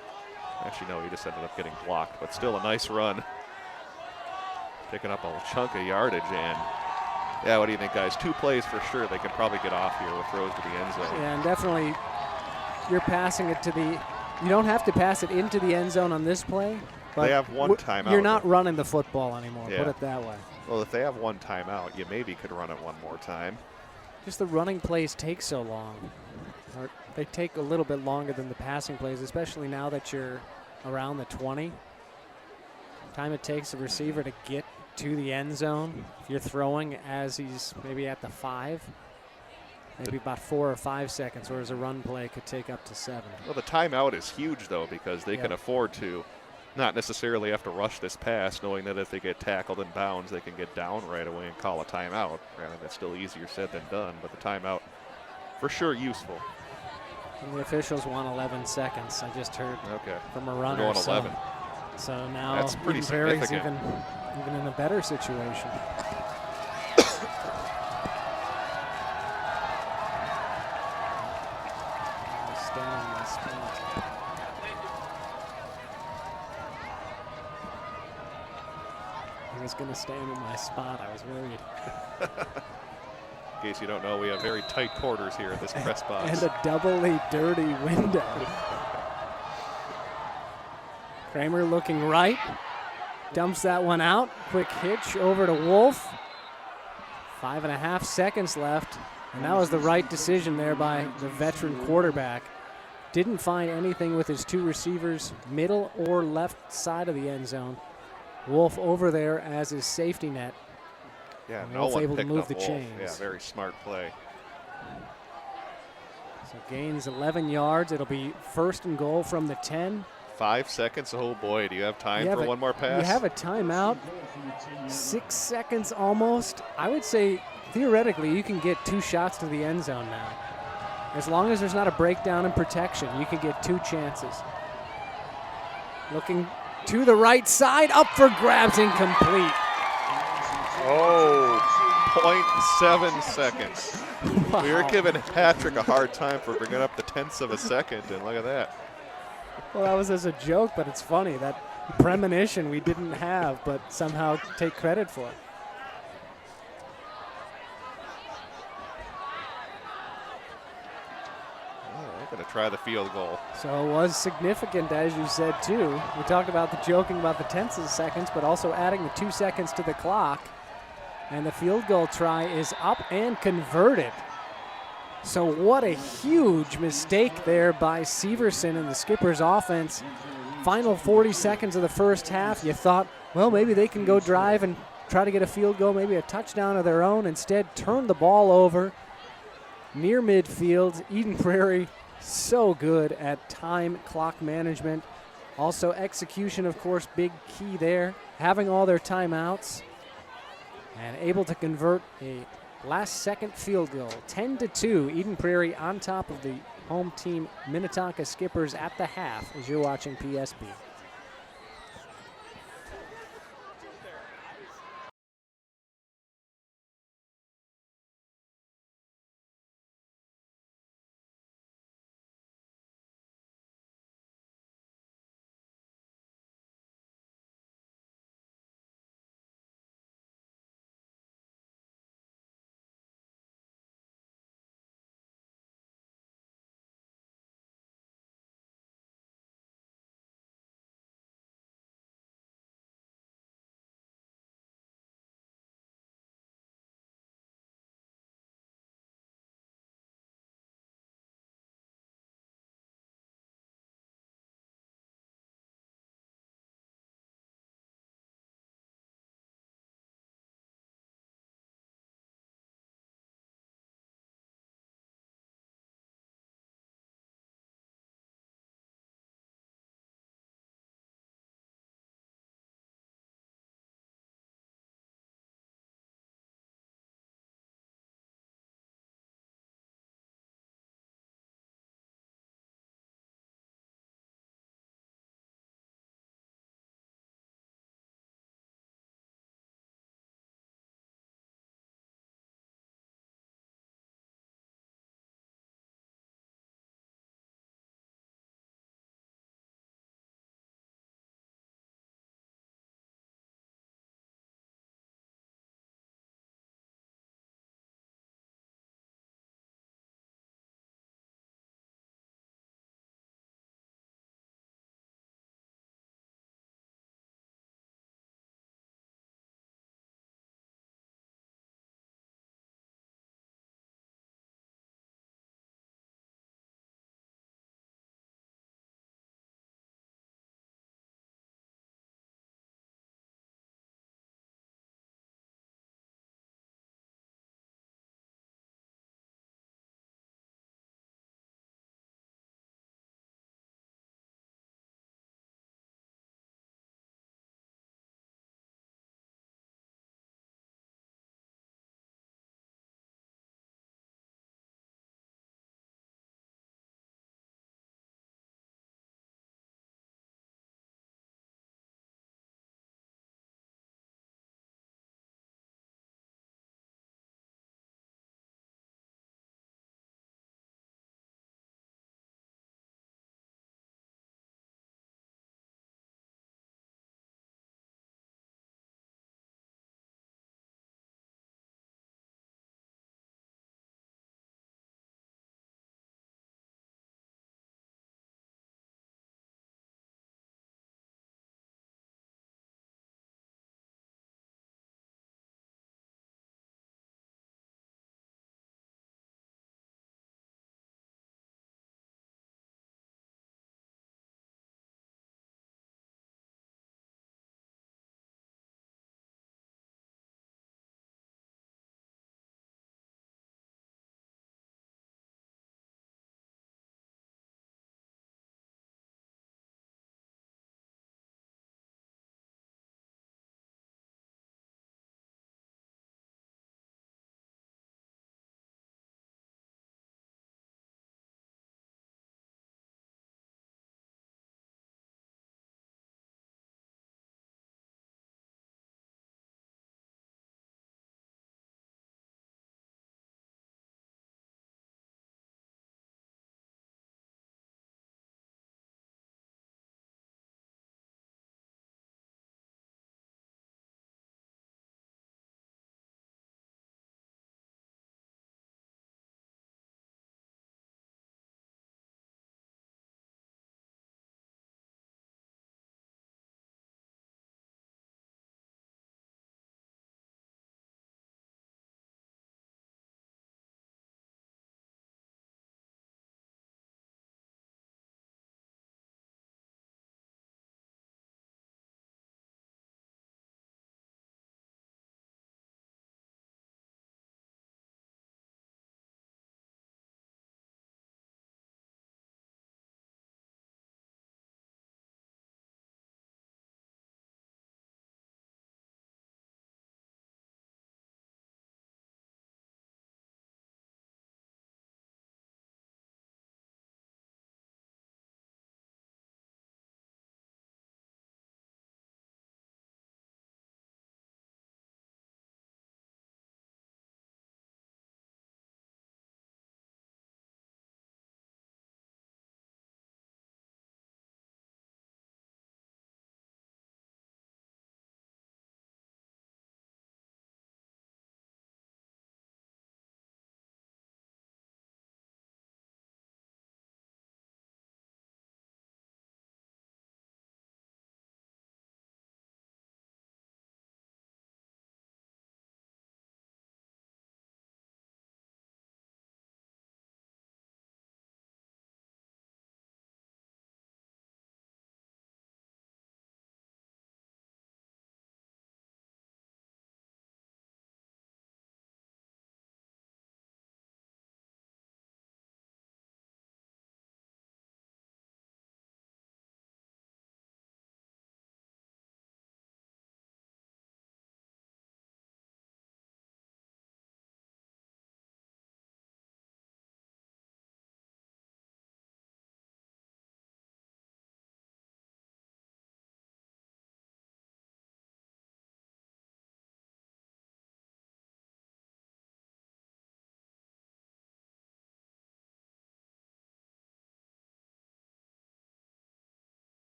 Actually, no, he just ended up getting blocked, but still a nice run. Picking up a chunk of yardage, and yeah, what do you think, guys? 2 plays for sure. They can probably get off here with throws to the end zone. Yeah, and definitely you're passing it to the – you don't have to pass it into the end zone on this play. But they have 1 timeout. You're not running the football anymore, yeah. Put it that way. Well, if they have 1 timeout, you maybe could run it 1 more time. Just the running plays take so long. Or they take a little bit longer than the passing plays, especially now that you're around the 20. Time it takes a receiver to get to the end zone. If you're throwing as he's maybe at the 5, maybe about 4 or 5 seconds, whereas a run play could take up to 7. Well, the timeout is huge, though, because they can afford to not necessarily have to rush this pass, knowing that if they get tackled in bounds, they can get down right away and call a timeout. Granted, that's still easier said than done, but the timeout, for sure, useful. And the officials want 11 seconds. I just heard from a runner. We're going 11. So now that's pretty Eden Prairie's significant. even in a better situation. I was going to stand in my spot. I was worried. In case you don't know, we have very tight quarters here at this press box. And a doubly dirty window. Kramer looking right. Dumps that one out. Quick hitch over to Wolf. 5.5 seconds left. And that was the right decision there by the veteran quarterback. Didn't find anything with his 2 receivers, middle or left side of the end zone. Wolf over there as his safety net. Yeah, And no Wolf one able to picked move up the Wolf. chains. Yeah, very smart play. So gains 11 yards. It'll be 1st and goal from the 10. 5 seconds. Oh boy, do you have time for one more pass? You have a timeout. 6 seconds almost. I would say theoretically you can get 2 shots to the end zone now. As long as there's not a breakdown in protection, you can get 2 chances. Looking to the right side, up for grabs, incomplete. Oh, 0.7 seconds. Wow. We were giving Patrick a hard time for bringing up the tenths of a second, and look at that. Well, that was as a joke, but it's funny. That premonition we didn't have, but somehow take credit for it. I'm going to try the field goal. So it was significant, as you said, too. We talked about the joking about the tenths of seconds, but also adding the 2 seconds to the clock. And the field goal try is up and converted. So what a huge mistake there by Severson and the Skippers offense. Final 40 seconds of the first half, you thought, well, maybe they can go drive and try to get a field goal, maybe a touchdown of their own. Instead, turned the ball over near midfield. Eden Prairie so good at time clock management. Also execution, of course, big key there. Having all their timeouts and able to convert a last-second field goal. 10-2, Eden Prairie on top of the home team Minnetonka Skippers at the half as you're watching PSB.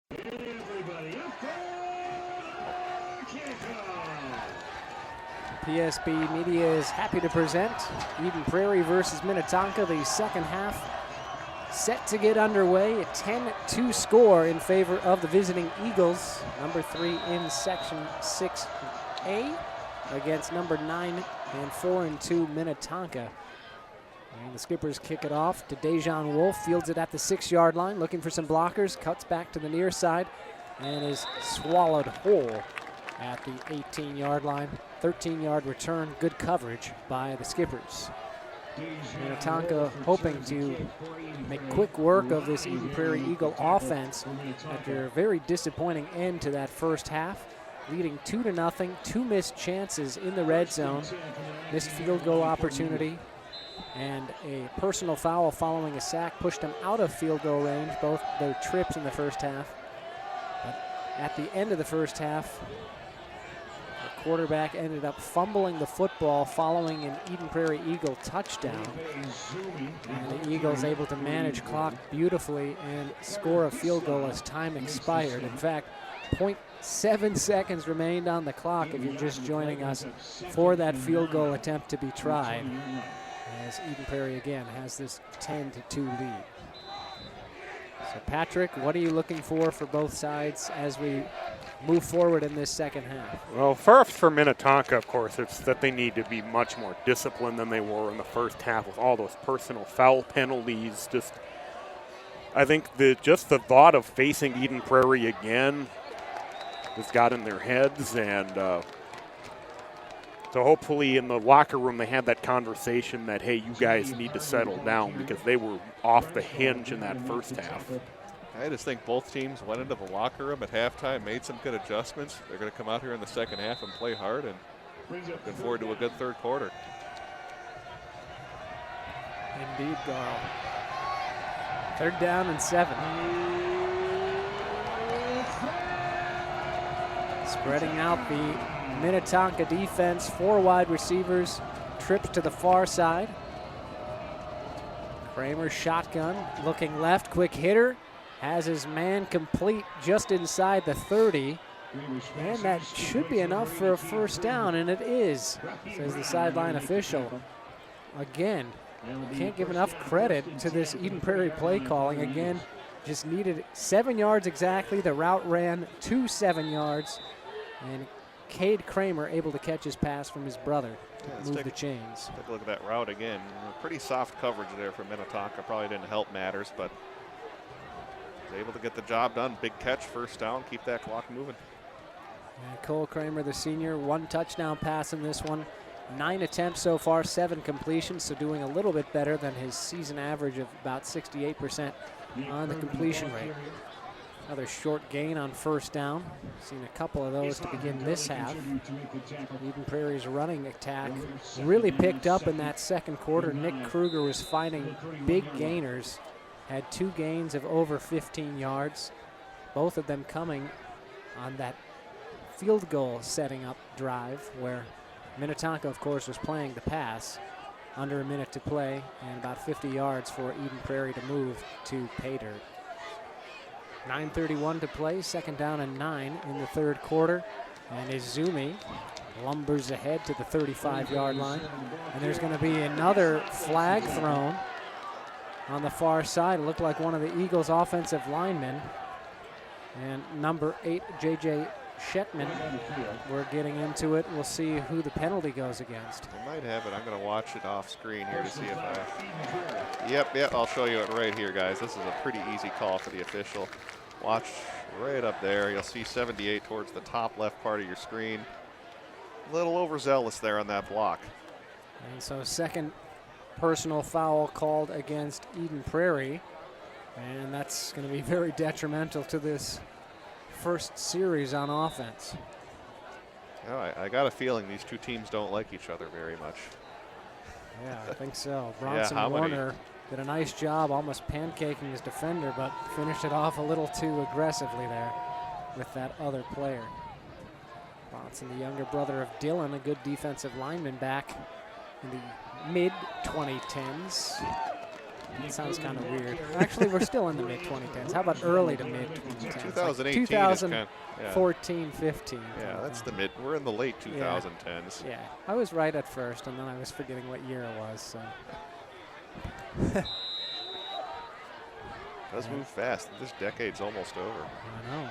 Everybody up there. Kickoff. PSB Media is happy to present Eden Prairie versus Minnetonka. The second half set to get underway. A 10-2 score in favor of the visiting Eagles. Number 3 in Section 6A against number 9 and 4-2 Minnetonka. And the Skippers kick it off to Dejan Wolf. Fields it at the 6-yard line, looking for some blockers. Cuts back to the near side and is swallowed whole at the 18-yard line. 13-yard return, good coverage by the Skippers. Minnetonka hoping to make quick work of this Eden Prairie Eagle offense after a very disappointing end to that first half, leading 2-0, 2 missed chances in the red zone, missed field goal opportunity, and a personal foul following a sack pushed them out of field goal range, both their trips in the first half. But at the end of the first half, the quarterback ended up fumbling the football following an Eden Prairie Eagle touchdown. And the Eagles able to manage clock beautifully and score a field goal as time expired. In fact, 0.7 seconds remained on the clock if you're just joining us for that field goal attempt to be tried, as Eden Prairie again has this 10-2 lead. So Patrick, what are you looking for both sides as we move forward in this second half? Well, first for Minnetonka, of course, it's that they need to be much more disciplined than they were in the first half with all those personal foul penalties. I think just the thought of facing Eden Prairie again has got in their heads, and so hopefully in the locker room they had that conversation that, hey, you guys need to settle down, because they were off the hinge in that first half. I just think both teams went into the locker room at halftime, made some good adjustments. They're going to come out here in the second half and play hard, and looking forward to a good third quarter. Indeed, Garl. 3rd down and 7. Spreading out the Minnetonka defense, 4 wide receivers, trips to the far side. Kramer shotgun, looking left, quick hitter. Has his man complete just inside the 30. And that should be enough for a first down, and it is, says the sideline official. Again, can't give enough credit to this Eden Prairie play calling. Again, just needed 7 yards exactly. The route ran to 7 yards, and Cade Kramer able to catch his pass from his brother. Move the chains. Take a look at that route again. Pretty soft coverage there for Minnetonka. Probably didn't help matters, but was able to get the job done. Big catch, first down, keep that clock moving. And Cole Kramer, the senior, 1 touchdown pass in this one. 9 attempts so far, 7 completions, so doing a little bit better than his season average of about 68% on the completion rate. Another short gain on first down. Seen a couple of those to begin this half. Eden Prairie's running attack really picked up in that second quarter. Nick Kruger was finding big gainers. Had 2 gains of over 15 yards. Both of them coming on that field goal setting up drive where Minnetonka, of course, was playing the pass. Under a minute to play and about 50 yards for Eden Prairie to move to pay dirt. 9:31 to play, 2nd down and 9 in the 3rd quarter. And Izumi lumbers ahead to the 35-yard line. And there's going to be another flag thrown on the far side. It looked like one of the Eagles' offensive linemen. And number 8, J.J. Shetman, we're getting into it. We'll see who the penalty goes against. I might have it. I'm going to watch it off screen here to see if I... Yep, I'll show you it right here, guys. This is a pretty easy call for the official. Watch right up there. You'll see 78 towards the top left part of your screen. A little overzealous there on that block. And so 2nd personal foul called against Eden Prairie. And that's going to be very detrimental to this first series on offense. Oh, I got a feeling these two teams don't like each other very much. Yeah, I think so. Bronson Warner did a nice job almost pancaking his defender, but finished it off a little too aggressively there with that other player. Bronson, the younger brother of Dylan, a good defensive lineman back in the mid-2010s. It sounds kind of weird. Actually, we're still in the mid-2010s. How about early to mid-2010s? 2018 like 2014, 15. Yeah, that's the mid. We're in the late 2010s. Yeah, I was right at first, and then I was forgetting what year it was. So. Does move fast. This decade's almost over. I know.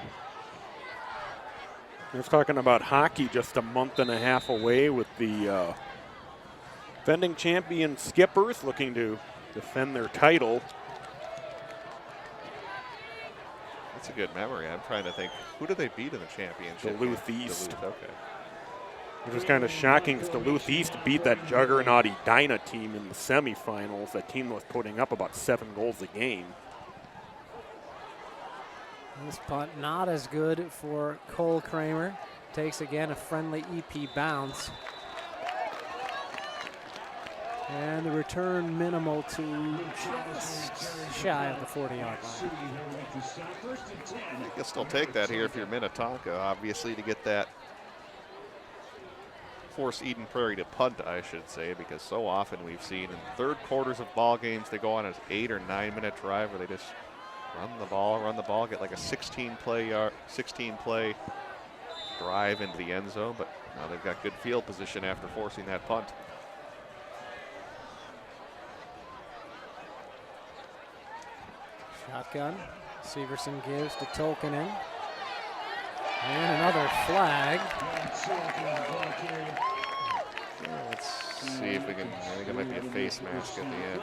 I was talking about hockey just a month and a half away with the defending champion Skippers looking to defend their title. That's a good memory. I'm trying to think. Who did they beat in the championship? Duluth East. Duluth, okay. Which was kind of shocking because Duluth East beat that juggernaut Edina team in the semifinals. That team was putting up about 7 goals a game. This punt not as good for Cole Kramer. Takes again a friendly EP bounce. And the return minimal to just shy of the 40-yard line. I guess they'll take that here if you're Minnetonka, obviously, to get that. Force Eden Prairie to punt, I should say, because so often we've seen in third quarters of ball games they go on an 8 or 9 minute drive where they just run the ball, get like a 16 play drive into the end zone, but now they've got good field position after forcing that punt. Shotgun. Severson gives to Tolkinen. And another flag. Let's see if we can. I think it might be a face mask at the end.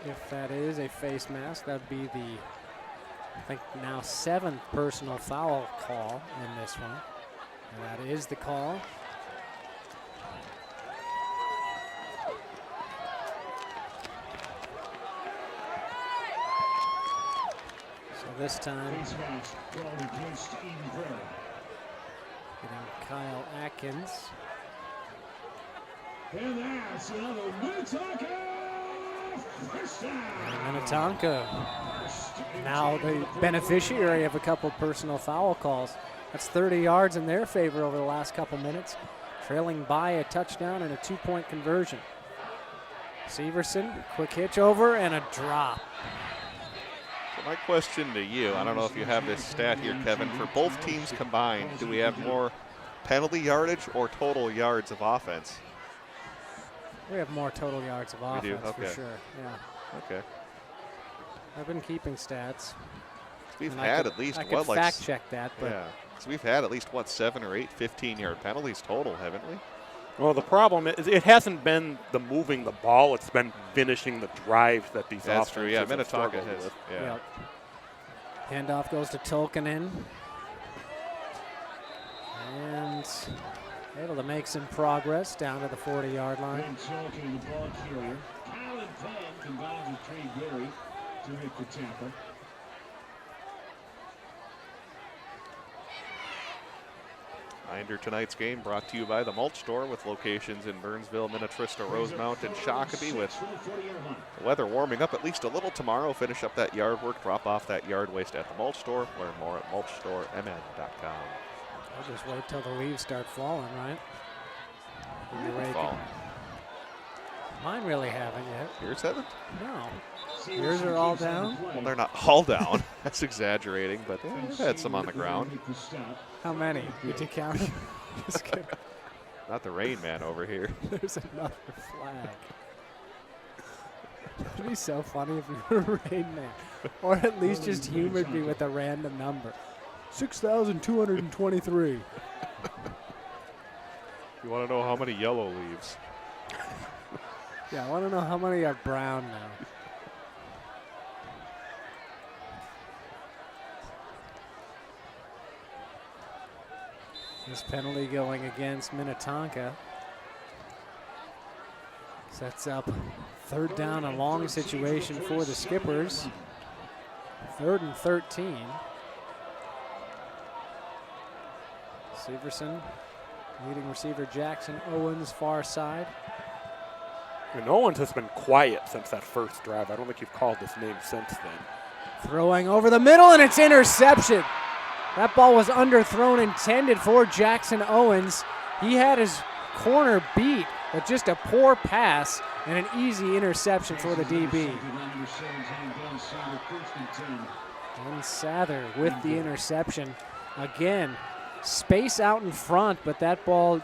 And if that is a face mask, that would be the, I think now 7th personal foul call in this one. And that is the call. So this time, getting Kyle Atkins. And that's another Minnetonka first down. And Minnetonka now the beneficiary of a couple personal foul calls. That's 30 yards in their favor over the last couple minutes, trailing by a touchdown and a 2-point conversion. Severson, quick hitch over and a drop. So my question to you, I don't know if you have this stat here, Kevin, for both teams combined, do we have more penalty yardage or total yards of offense? We have more total yards of offense okay. for sure. Yeah. Okay. I've been keeping stats. We've And had I at least could what, like fact check that, but yeah. So we've had at least what 7 or 8 15-yard penalties total, haven't we? Well, the problem is it hasn't been the moving the ball; it's been finishing the drives that these That's offenses true. Yeah, have Minnetonka struggled has. with. Yeah. Yep. Handoff goes to Tolkinen. And able to make some progress down to the 40-yard line. Ben Tolkien, the ball carrier. Colin Penn combines with Trey Gary to make the tackle. Reminder, tonight's game brought to you by the Mulch Store with locations in Burnsville, Minnetrista, Rosemount, and Shakopee, with the weather warming up at least a little tomorrow. Finish up that yard work, drop off that yard waste at the Mulch Store. Learn more at mulchstoremn.com. I'll just wait till the leaves start falling, right? Fall. Mine really haven't yet. Yours haven't? No. Yours are all down? Well, they're not all down. That's exaggerating, but they've had some on the ground. How many? Did you count them? Just kidding. Not the Rain Man over here. There's another flag. It'd be so funny if you were Rain Man. Or at least just humored me with a random number. 6,223. You want to know how many yellow leaves? Yeah, I want to know how many are brown now. This penalty going against Minnetonka sets up 3rd down, a long situation for the Skippers. 3rd and 13. Severson, leading receiver Jackson Owens, far side. And Owens has been quiet since that first drive. I don't think you've called his name since then. Throwing over the middle, and it's interception. That ball was underthrown, intended for Jackson Owens. He had his corner beat but just a poor pass and an easy interception for the DB. And Sather with the interception. Again, space out in front, but that ball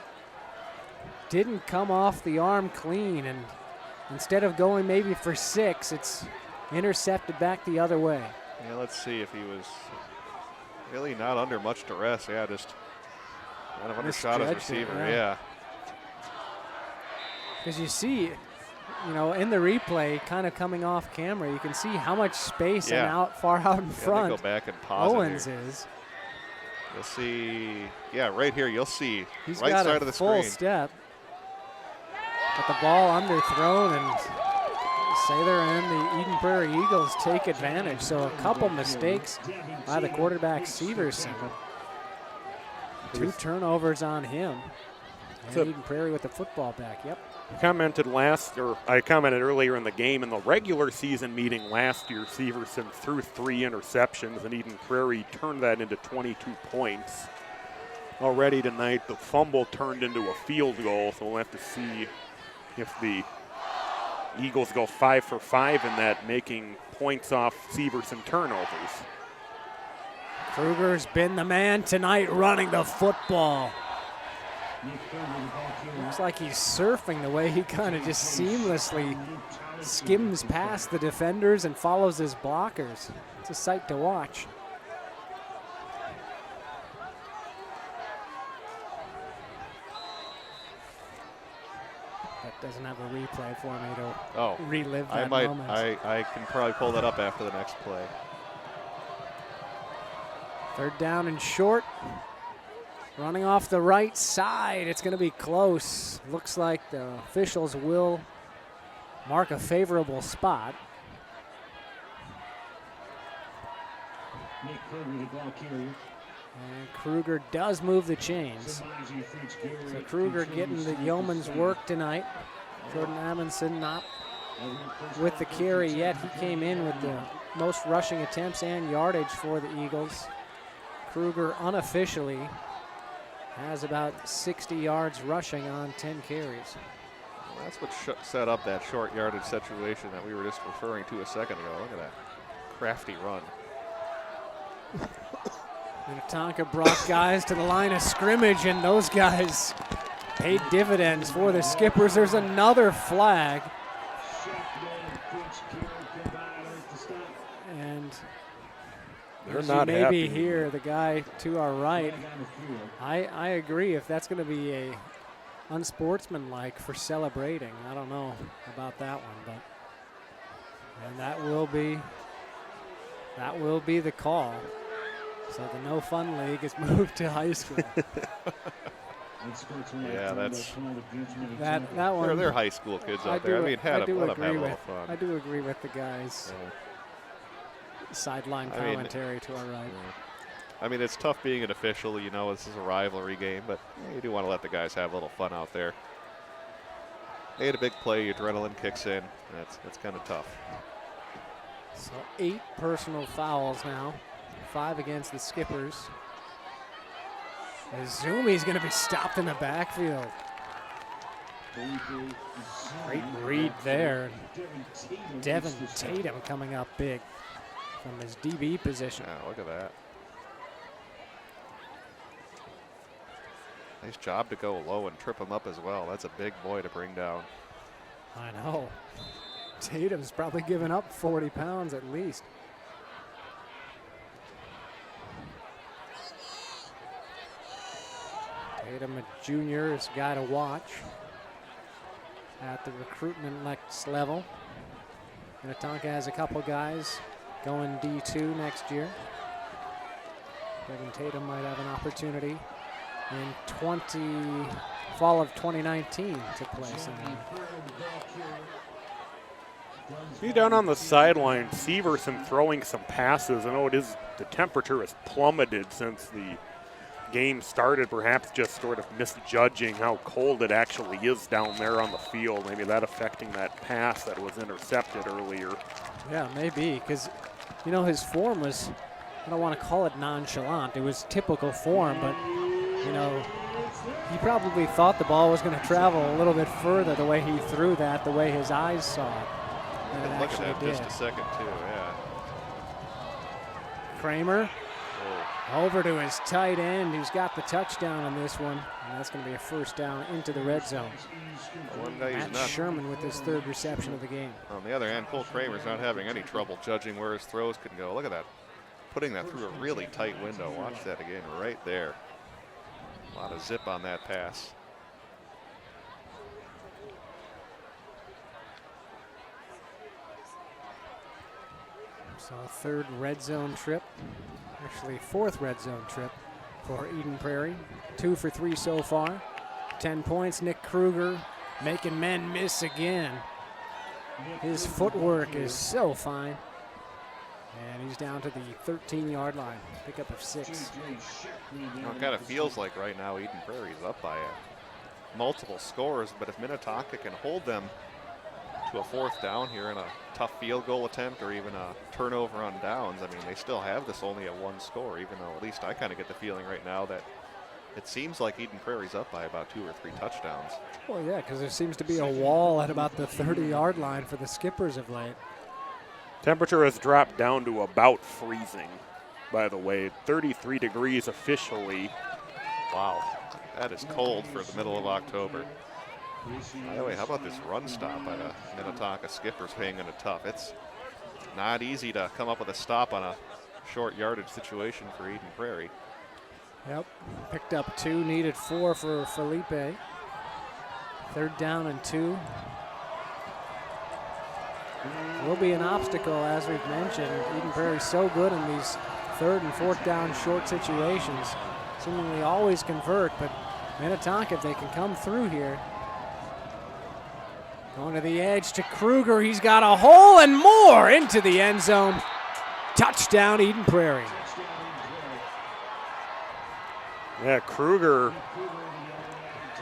didn't come off the arm clean, and instead of going maybe for 6, it's intercepted back the other way. Yeah, let's see if he was really not under much duress. Yeah, just kind of undershot his receiver. Yeah. Because you see, you know, in the replay, kind of coming off camera, you can see how much space and far out in front go back and pause Owens is. You'll see, right here, you'll see he's right got side a of the full screen. Step. But the ball underthrown, and Sather and the Eden Prairie Eagles take advantage. So a couple mistakes by the quarterback, Severson. 2 turnovers on him. And Eden Prairie with the football back, yep. I commented earlier in the game, in the regular season meeting last year, Severson threw 3 interceptions, and Eden Prairie turned that into 22 points. Already tonight, the fumble turned into a field goal, so we'll have to see if the Eagles go 5 for 5 in that, making points off Severson turnovers. Kruger's been the man tonight running the football. Looks like he's surfing the way he kind of just seamlessly skims past the defenders and follows his blockers. It's a sight to watch. That doesn't have a replay for me to relive that moment. I can probably pull that up after the next play. 3rd down and short. Running off the right side, it's going to be close. Looks like the officials will mark a favorable spot. And Kruger does move the chains. So Kruger getting the yeoman's work tonight. Jordan Amundsen not with the carry yet. He came in with the most rushing attempts and yardage for the Eagles. Kruger unofficially has about 60 yards rushing on 10 carries. Well, that's what set up that short yardage situation that we were just referring to a second ago. Look at that crafty run. Minnetonka brought guys to the line of scrimmage, and those guys paid dividends for the Skippers. There's another flag. And they're not maybe happy. Here, the guy to our right. I agree. If that's going to be a unsportsmanlike for celebrating, I don't know about that one, but and that will be the call. So the No Fun League is moved to high school. Yeah, that's that one. They're high school kids out there. I mean, let them have a little fun. I do agree with the guys. Sideline commentary to our right. Yeah. I mean, it's tough being an official. You know, this is a rivalry game, but you do want to let the guys have a little fun out there. They had a big play, adrenaline kicks in. That's kind of tough. So 8 personal fouls now, 5 against the Skippers. Azumi's going to be stopped in the backfield. Great read there. Devin Tatum coming up big from his DB position. Yeah, look at that. Nice job to go low and trip him up as well. That's a big boy to bring down. I know. Tatum's probably given up 40 pounds at least. Tatum, a junior, is a guy to watch at the recruitment next level. Minnetonka has a couple guys going D2 next year. Devin Tatum might have an opportunity in fall of 2019 to play somewhere. He's down on the sideline. Severson throwing some passes. I know the temperature has plummeted since the game started, perhaps just sort of misjudging how cold it actually is down there on the field. Maybe that affecting that pass that was intercepted earlier. Yeah, maybe, because, you know, his form was, I don't want to call it nonchalant. It was typical form, but you know, he probably thought the ball was going to travel a little bit further the way he threw that, the way his eyes saw it. And it Look at actually that did. just a second, too, yeah. Kramer Oh. over to his tight end, who's got the touchdown on this one. And that's going to be a first down into the red zone. One guy Matt Sherman with his third reception of the game. On the other hand, Cole Kramer's not having any trouble judging where his throws can go. Look at that. Putting that through a really tight window. Watch that again right there. A lot of zip on that pass. So a third red zone trip, actually fourth red zone trip for Eden Prairie. 2 for 3 so far. 10 points, Nick Kruger making men miss again. His footwork is so fine. And he's down to the 13-yard line, pickup of 6. You know, it kind of feels like right now Eden Prairie's up by multiple scores, but if Minnetonka can hold them to a fourth down here in a tough field goal attempt or even a turnover on downs, I mean, they still have this only at 1 score, even though at least I kind of get the feeling right now that it seems like Eden Prairie's up by about 2 or 3 touchdowns. Well, yeah, because there seems to be a wall at about the 30-yard line for the Skippers of late. Temperature has dropped down to about freezing, by the way. 33 degrees officially. Wow, that is cold for the middle of October. By the way, how about this run stop by the Minnetonka Skippers hanging it tough? It's not easy to come up with a stop on a short yardage situation for Eden Prairie. Yep, picked up 2, needed 4 for Felipe. 3rd down and 2. Will be an obstacle, as we've mentioned. Eden Prairie's so good in these 3rd and 4th down short situations. Seemingly always convert, but Minnetonka, if they can come through here. Going to the edge to Kruger. He's got a hole and more into the end zone. Touchdown, Eden Prairie. Yeah, Kruger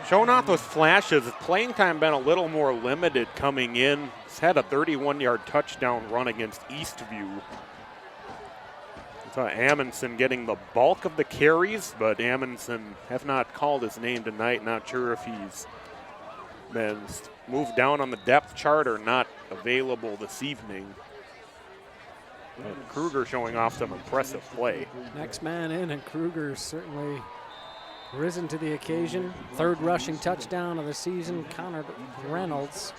showing off those flashes. His playing time been a little more limited coming in. He's had a 31-yard touchdown run against Eastview. So Amundsen getting the bulk of the carries, but Amundsen have not called his name tonight. Not sure if he's been moved down on the depth chart or not available this evening. And Kruger showing off some impressive play. Next man in, and Kruger certainly risen to the occasion. 3rd rushing touchdown of the season. Connor Reynolds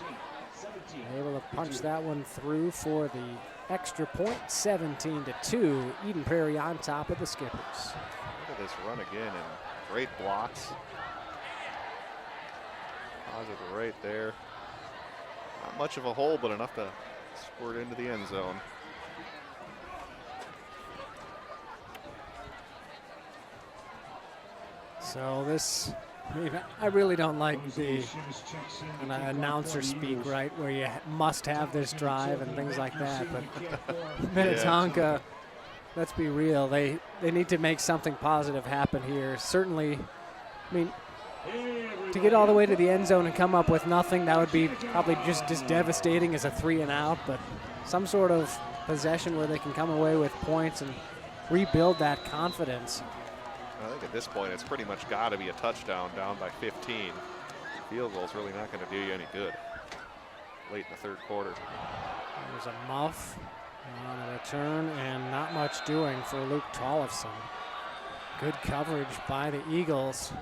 able to punch that one through for the extra point. 17-2. Eden Prairie on top of the Skippers. Look at this run again, and great blocks. Positive right there. Not much of a hole, but enough to squirt into the end zone. So this, I really don't like the announcer speak, right, where you must have this drive and things like that. But Minnetonka, let's be real, they need to make something positive happen here. Certainly, I mean, to get all the way to the end zone and come up with nothing, that would be probably just as devastating as a 3 and out. But some sort of possession where they can come away with points and rebuild that confidence. I think at this point it's pretty much got to be a touchdown down by 15. Field goal's really not going to do you any good late in the 3rd quarter. There's a muff on a return and not much doing for Luke Tollefson. Good coverage by the Eagles,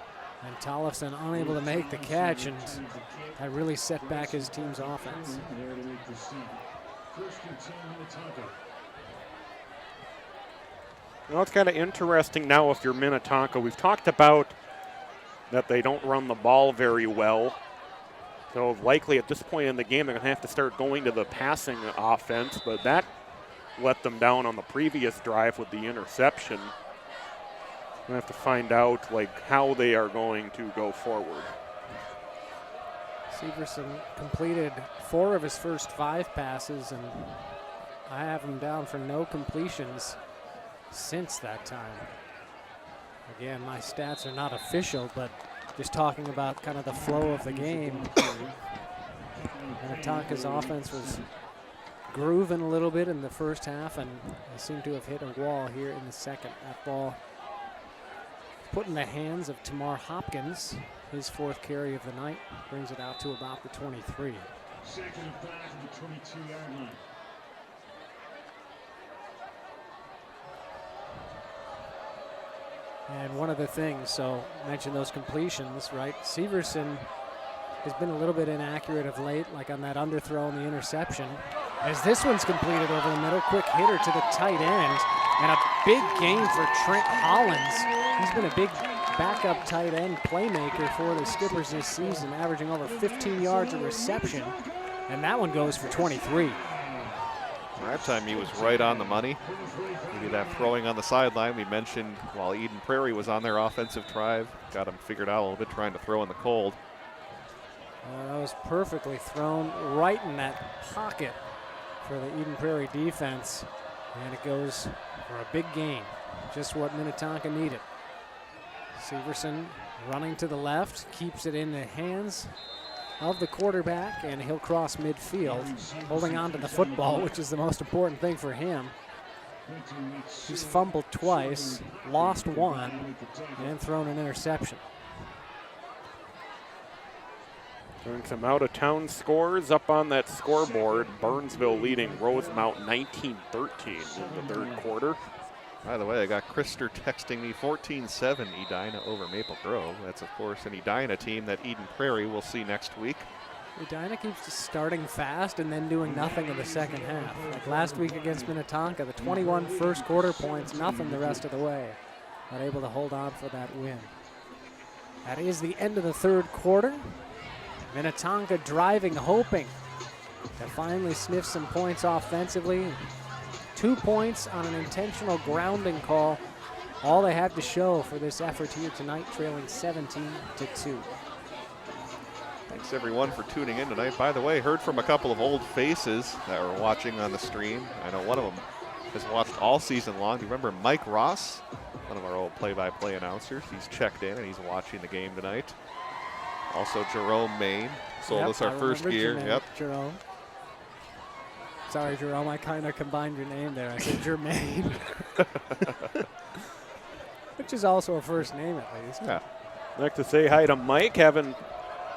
and Tollefson unable to make the catch, and that really set back his team's offense. Well, it's kind of interesting now if you're Minnetonka. We've talked about that they don't run the ball very well. So likely at this point in the game, they're going to have to start going to the passing offense, but that let them down on the previous drive with the interception. We'll have to find out how they are going to go forward. Severson completed 4 of his first 5 passes, and I have him down for no completions since that time. Again, my stats are not official, but just talking about kind of the flow of the game. Minnetonka's offense was grooving a little bit in the first half, and they seem to have hit a wall here in the second. That ball put in the hands of Tamar Hopkins. His 4th carry of the night brings it out to about the 23. 2nd and 5 from the 22-yard line. And one of the things, so I mentioned those completions, right? Severson has been a little bit inaccurate of late, like on that underthrow and the interception. As this one's completed over the middle, quick hitter to the tight end, and a big game for Trent Hollins. He's been a big backup tight end playmaker for the Skippers this season, averaging over 15 yards of reception, and that one goes for 23. That time he was right on the money. Maybe that throwing on the sideline we mentioned while Eden Prairie was on their offensive drive. Got him figured out a little bit, trying to throw in the cold. That was perfectly thrown right in that pocket for the Eden Prairie defense. And it goes for a big gain. Just what Minnetonka needed. Severson running to the left, keeps it in the hands of the quarterback, and he'll cross midfield, holding on to the football, which is the most important thing for him. He's fumbled twice, lost one, and thrown an interception. Doing some out-of-town scores up on that scoreboard. Burnsville leading Rosemount 19-13 in the 3rd quarter. By the way, I got Krister texting me 14-7 Edina over Maple Grove. That's, of course, an Edina team that Eden Prairie will see next week. Edina keeps starting fast and then doing nothing in the second half. Like last week against Minnetonka, the 21 first quarter points, nothing the rest of the way. Not able to hold on for that win. That is the end of the 3rd quarter. Minnetonka driving, hoping to finally sniff some points offensively. 2 points on an intentional grounding call. All they have to show for this effort here tonight, trailing 17-2. Thanks everyone for tuning in tonight. By the way, heard from a couple of old faces that were watching on the stream. I know one of them has watched all season long. Do you remember Mike Ross, one of our old play-by-play announcers? He's checked in and he's watching the game tonight. Also Jerome Main sold us our first gear. Yep, Jerome. Sorry, Jerome, I kind of combined your name there. I said Jermaine. Which is also a first name at least. Yeah. I'd like to say hi to Mike. Haven't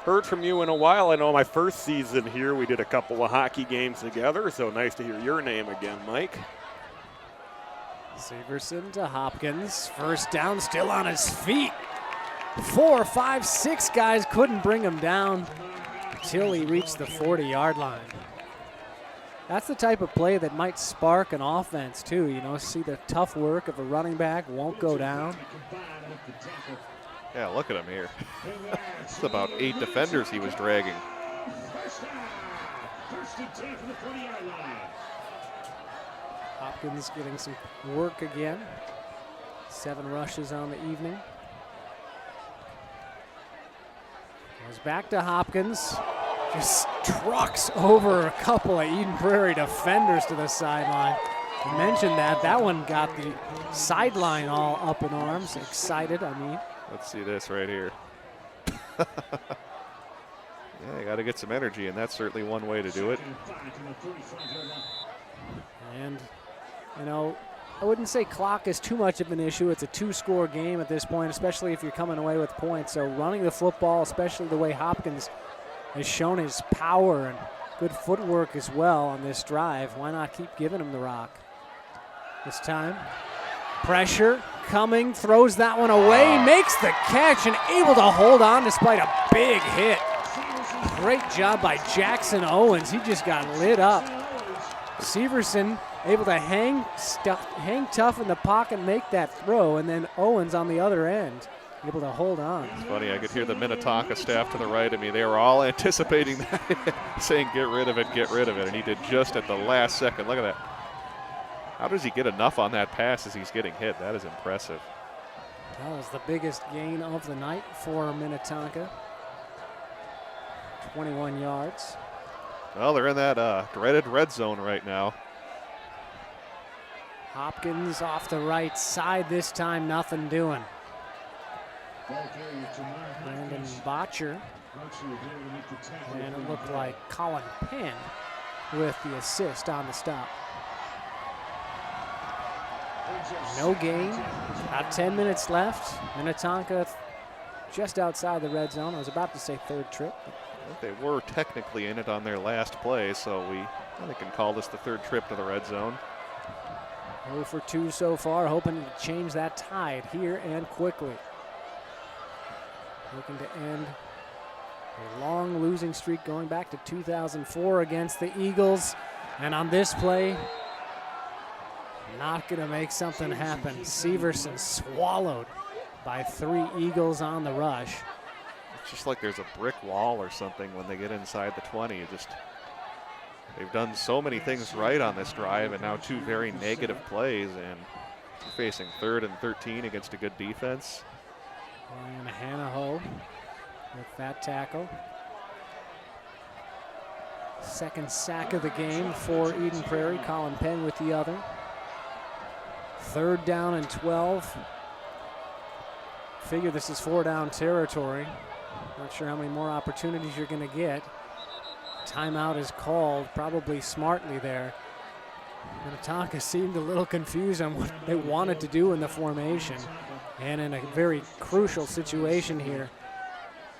heard from you in a while. I know my first season here we did a couple of hockey games together, so nice to hear your name again, Mike. Severson to Hopkins. First down, still on his feet. 4, 5, 6 guys couldn't bring him down until he reached the 40-yard line. That's the type of play that might spark an offense too. You know, see the tough work of a running back won't go down. Yeah, look at him here. It's about 8 defenders he was dragging. Hopkins getting some work again. 7 rushes on the evening. Goes back to Hopkins. Just trucks over a couple of Eden Prairie defenders to the sideline. You mentioned that. That one got the sideline all up in arms. Excited, I mean. Let's see this right here. Yeah, you got to get some energy, and that's certainly one way to do it. And, you know, I wouldn't say clock is too much of an issue. It's a 2-score game at this point, especially if you're coming away with points. So running the football, especially the way Hopkins has shown his power and good footwork as well on this drive. Why not keep giving him the rock? This time, pressure coming, throws that one away, makes the catch and able to hold on despite a big hit. Great job by Jackson Owens. He just got lit up. Severson able to hang tough in the pocket and make that throw, and then Owens on the other end able to hold on. It's funny, I could hear the Minnetonka staff to the right of me. They were all anticipating that, saying get rid of it, and he did just at the last second. Look at that. How does he get enough on that pass as he's getting hit? That is impressive. That was the biggest gain of the night for Minnetonka. 21 yards. Well, they're in that dreaded red zone right now. Hopkins off the right side this time, nothing doing. Brandon Botcher. And it looked like Colin Penn with the assist on the stop. No gain. About 10 minutes left. Minnetonka just outside the red zone. I was about to say third trip. They were technically in it on their last play, so they can call this the third trip to the red zone. 0 for 2 so far, hoping to change that tide here and quickly. Looking to end a long losing streak going back to 2004 against the Eagles. And on this play, not going to make something happen. Severson swallowed by 3 Eagles on the rush. It's just like there's a brick wall or something when they get inside the 20. They've done so many things right on this drive, and now 2 very negative plays, and you're facing 3rd and 13 against a good defense. And Hanaho with that tackle. Second sack of the game for Eden Prairie. Colin Penn with the other. 3rd down and 12. Figure this is 4-down territory. Not sure how many more opportunities you're going to get. Timeout is called, probably smartly there. Minnetonka seemed a little confused on what they wanted to do in the formation. And in a very crucial situation here,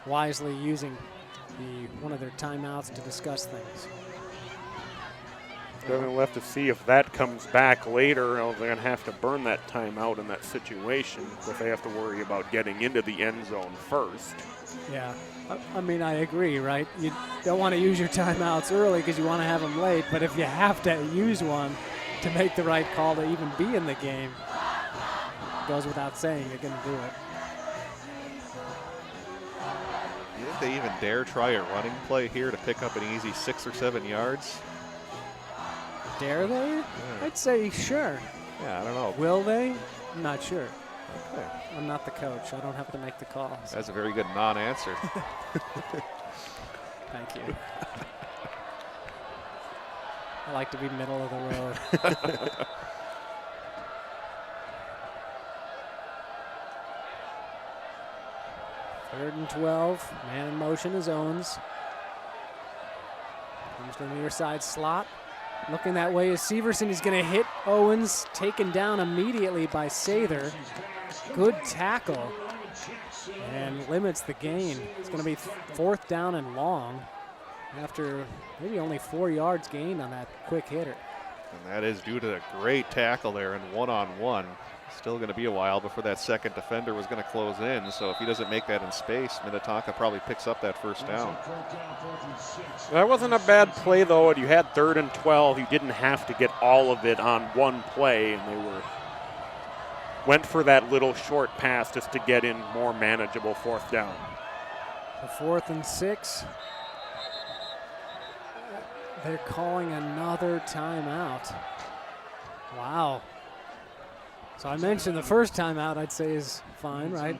wisely using one of their timeouts to discuss things. We'll have to see if that comes back later. They're going to have to burn that timeout in that situation, but they have to worry about getting into the end zone first. Yeah, I mean, I agree, right? You don't want to use your timeouts early because you want to have them late, but if you have to use one to make the right call to even be in the game, it goes without saying you're going to do it. You think they even dare try a running play here to pick up an easy 6 or 7 yards? Dare they? Yeah. I'd say sure. Yeah, I don't know. Will they? I'm not sure. Okay. I'm not the coach. I don't have to make the calls. That's a very good non-answer. Thank you. I like to be middle of the road. 3rd and 12. Man in motion is Owens. Comes to the near side slot. Looking that way is Severson. He's going to hit Owens. Taken down immediately by Sather. Good tackle. And limits the gain. It's going to be 4th down and long after maybe only 4 yards gained on that quick hitter. And that is due to a great tackle there in one-on-one. Still going to be a while before that second defender was going to close in. So if he doesn't make that in space, Minnetonka probably picks up that 1st down. That wasn't a bad play, though. You had 3rd and 12. You didn't have to get all of it on one play, and they went for that little short pass just to get in more manageable 4th down. The 4th and 6. They're calling another timeout. Wow. So I mentioned the first timeout I'd say is fine, right?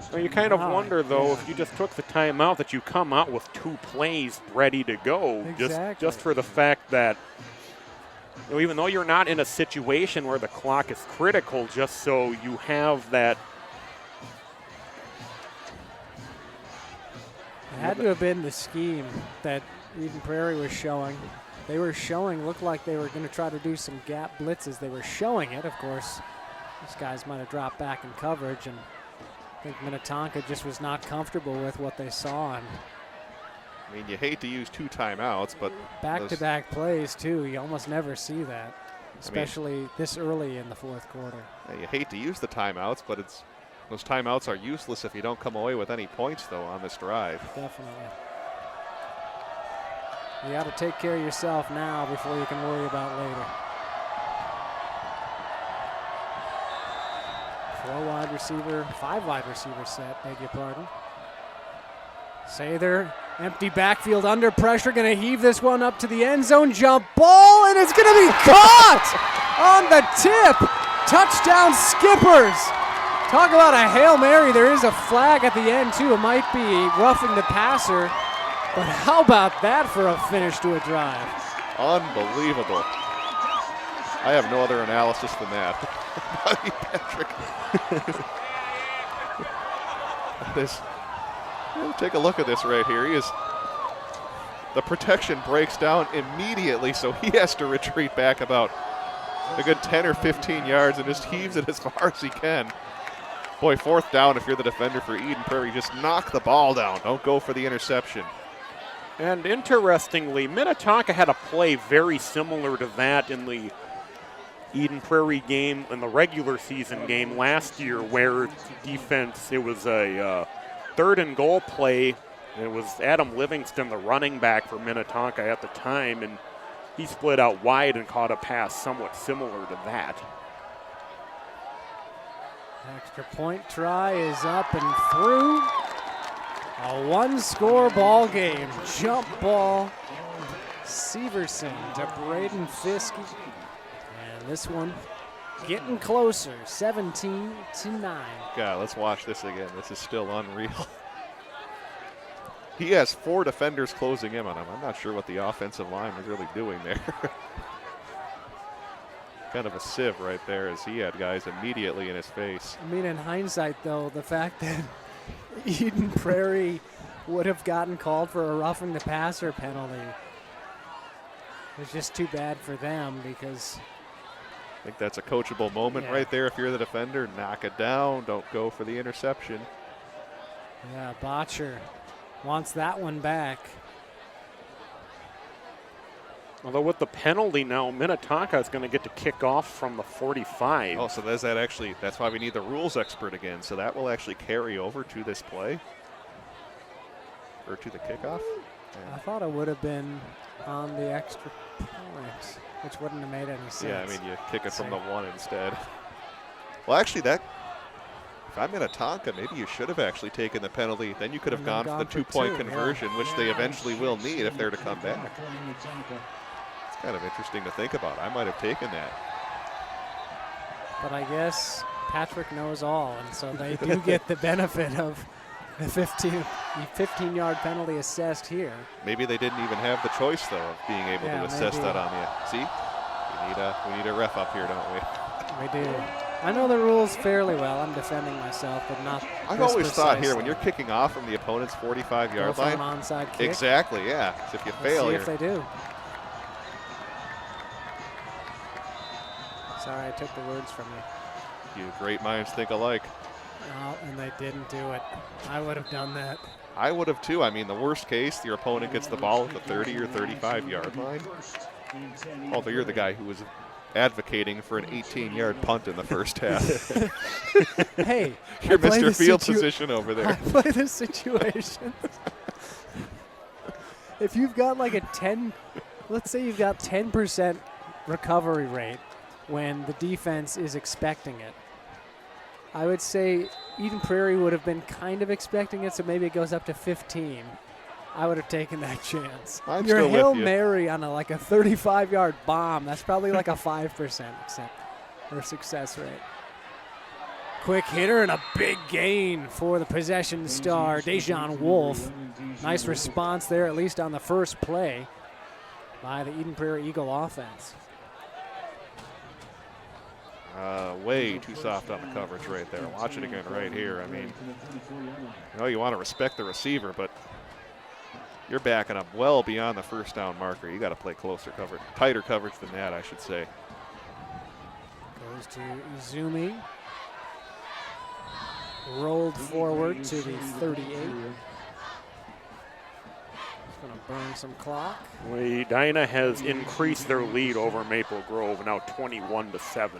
Well, you kind of wonder, though, if you just took the timeout, that you come out with 2 plays ready to go. Exactly. Just for the fact that, even though you're not in a situation where the clock is critical, just so you have that. It had to have been the scheme that Eden Prairie was showing. They were showing, looked like they were going to try to do some gap blitzes. They were showing it, of course. These guys might have dropped back in coverage, and I think Minnetonka just was not comfortable with what they saw. And I mean, you hate to use 2 timeouts, but back-to-back plays, too. You almost never see that, especially this early in the 4th quarter. You hate to use the timeouts, but those timeouts are useless if you don't come away with any points, though, on this drive. Definitely. You got to take care of yourself now before you can worry about later. 5 wide receiver set, beg your pardon. Sather, empty backfield under pressure, going to heave this one up to the end zone, jump ball, and it's going to be caught on the tip. Touchdown Skippers. Talk about a Hail Mary. There is a flag at the end, too. It might be roughing the passer. But how about that for a finish to a drive? Unbelievable. I have no other analysis than that. Buddy Patrick. Take a look at this right here. The protection breaks down immediately, so he has to retreat back about a good 10 or 15 yards and just heaves it as far as he can. Boy, 4th down if you're the defender for Eden Prairie. Just knock the ball down. Don't go for the interception. And interestingly, Minnetonka had a play very similar to that in the Eden Prairie game, in the regular season game last year, where defense, it was a 3rd and goal play. It was Adam Livingston, the running back for Minnetonka at the time, and he split out wide and caught a pass somewhat similar to that. Extra point try is up and through. A 1-score ball game. Jump ball. Severson to Braden Fiske. And this one getting closer, 17-9. God, let's watch this again. This is still unreal. He has 4 defenders closing in on him. I'm not sure what the offensive line was really doing there. Kind of a sieve right there, as he had guys immediately in his face. I mean, in hindsight, though, the fact that Eden Prairie would have gotten called for a roughing the passer penalty was just too bad for them, because I think that's a coachable moment right there. If you're the defender, knock it down. Don't go for the interception. Yeah, Botcher wants that one back. Although with the penalty now, Minnetonka is going to get to kick off from the 45. Oh, so does that actually, that's why we need the rules expert again. So that will actually carry over to this play? Or to the kickoff? Yeah. I thought it would have been on the extra point, which wouldn't have made any sense. Yeah, I mean, you kick it from the 1 instead. Well, actually, that, if I'm Minnetonka, maybe you should have actually taken the penalty. Then you could have gone for the 2-point conversion, which they eventually will need if they're to come back. It's kind of interesting to think about. I might have taken that. But I guess Patrick knows all, and so they do get the benefit of the 15-yard penalty assessed here. Maybe they didn't even have the choice, though, of being able to assess that on you. See? We need a ref up here, don't we? We do. I know the rules fairly well. I'm defending myself, but not I've always thought here, when you're kicking off from the opponent's 45-yard line. An onside kick. Exactly, yeah. So if you fail, see if they do. Sorry, I took the words from you. You great minds think alike. Oh, and they didn't do it. I would have done that. I would have too. I mean, the worst case, your opponent gets the ball at the 30 or 35-yard line. Although you're the guy who was advocating for an 18-yard punt in the first half. Hey, you're Mr. Field position over there. I play this situation. If you've got like a 10, let's say you've got 10% recovery rate when the defense is expecting it. I would say Eden Prairie would have been kind of expecting it, so maybe it goes up to 15. I would have taken that chance. Your Hail Mary on a 35-yard bomb, that's probably like a 5% success rate. Quick hitter and a big gain for the possession star, Dejan Wolf. Nice response there, at least on the first play, by the Eden Prairie Eagle offense. Way too soft on the coverage right there. Watch it again right here. I mean, you want to respect the receiver, but you're backing up well beyond the first down marker. You got to play closer coverage, tighter coverage than that, I should say. Goes to Izumi. Rolled forward to the 38. Going to burn some clock. Edina has increased their lead over Maple Grove, now 21-7.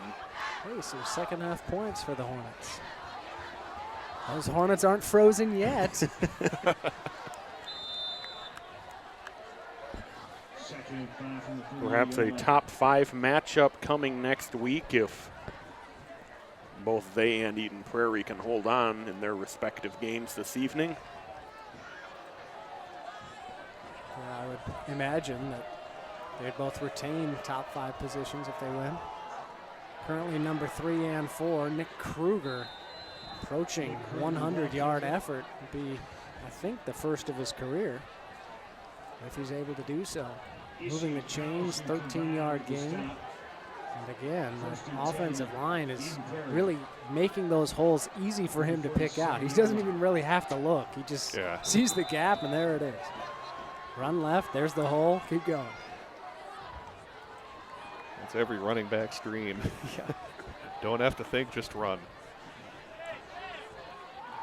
Hey, some second half points for the Hornets. Those Hornets aren't frozen yet. Perhaps a top 5 matchup coming next week if both they and Eden Prairie can hold on in their respective games this evening. I would imagine that they'd both retain top 5 positions if they win. Currently number 3 and 4, Nick Kruger, approaching 100-yard effort. Would be, I think, the first of his career, if he's able to do so. Moving the chains, 13-yard gain. And again, the offensive line is really making those holes easy for him to pick out. He doesn't even really have to look. He just sees the gap, and there it is. Run left, there's the hole, keep going. It's every running back's dream. Yeah. Don't have to think, just run.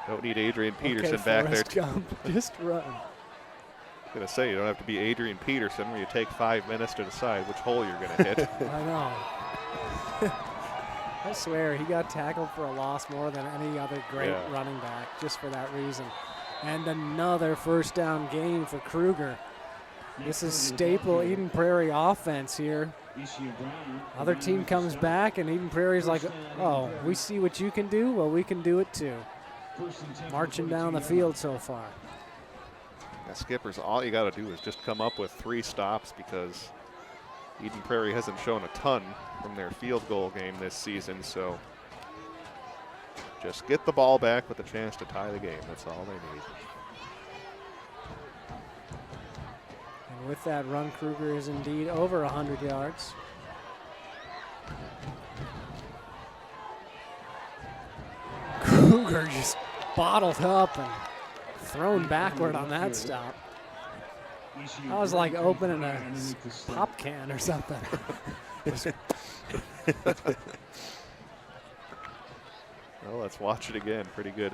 Don't need Adrian Peterson Okay, back there. Forrest Gump, just run. I'm going to say, you don't have to be Adrian Peterson where you take 5 minutes to decide which hole you're going to hit. I know. I swear, he got tackled for a loss more than any other great running back, just for that reason. And another first down gain for Kruger. This is staple Eden Prairie offense here. Other team comes back, and Eden Prairie's like, oh, we see what you can do? Well, we can do it too. Marching down the field so far. Now, Skippers, all you got to do is just come up with 3 stops because Eden Prairie hasn't shown a ton from their field goal game this season, so just get the ball back with a chance to tie the game. That's all they need. And with that run, Kruger is indeed over 100 yards. Kruger just bottled up and thrown backward on that stop. I was like opening a pop can or something. Well, let's watch it again. Pretty good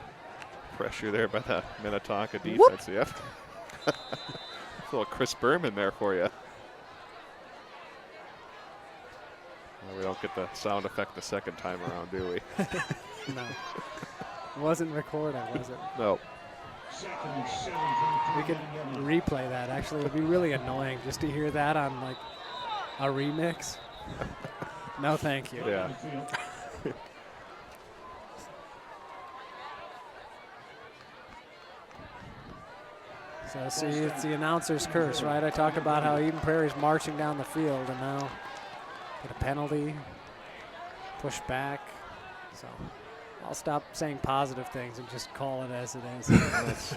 pressure there by the Minnetonka defense. Yep. A little Chris Berman there for you. Well, we don't get the sound effect the second time around, do we? No. It wasn't recorded, was it? No. We could replay that. Actually, it would be really annoying just to hear that on like a remix. No, thank you. Yeah. So see, it's the announcer's curse, right? I talked about how Eden Prairie's marching down the field and now get a penalty, push back. So I'll stop saying positive things and just call it as it is. That's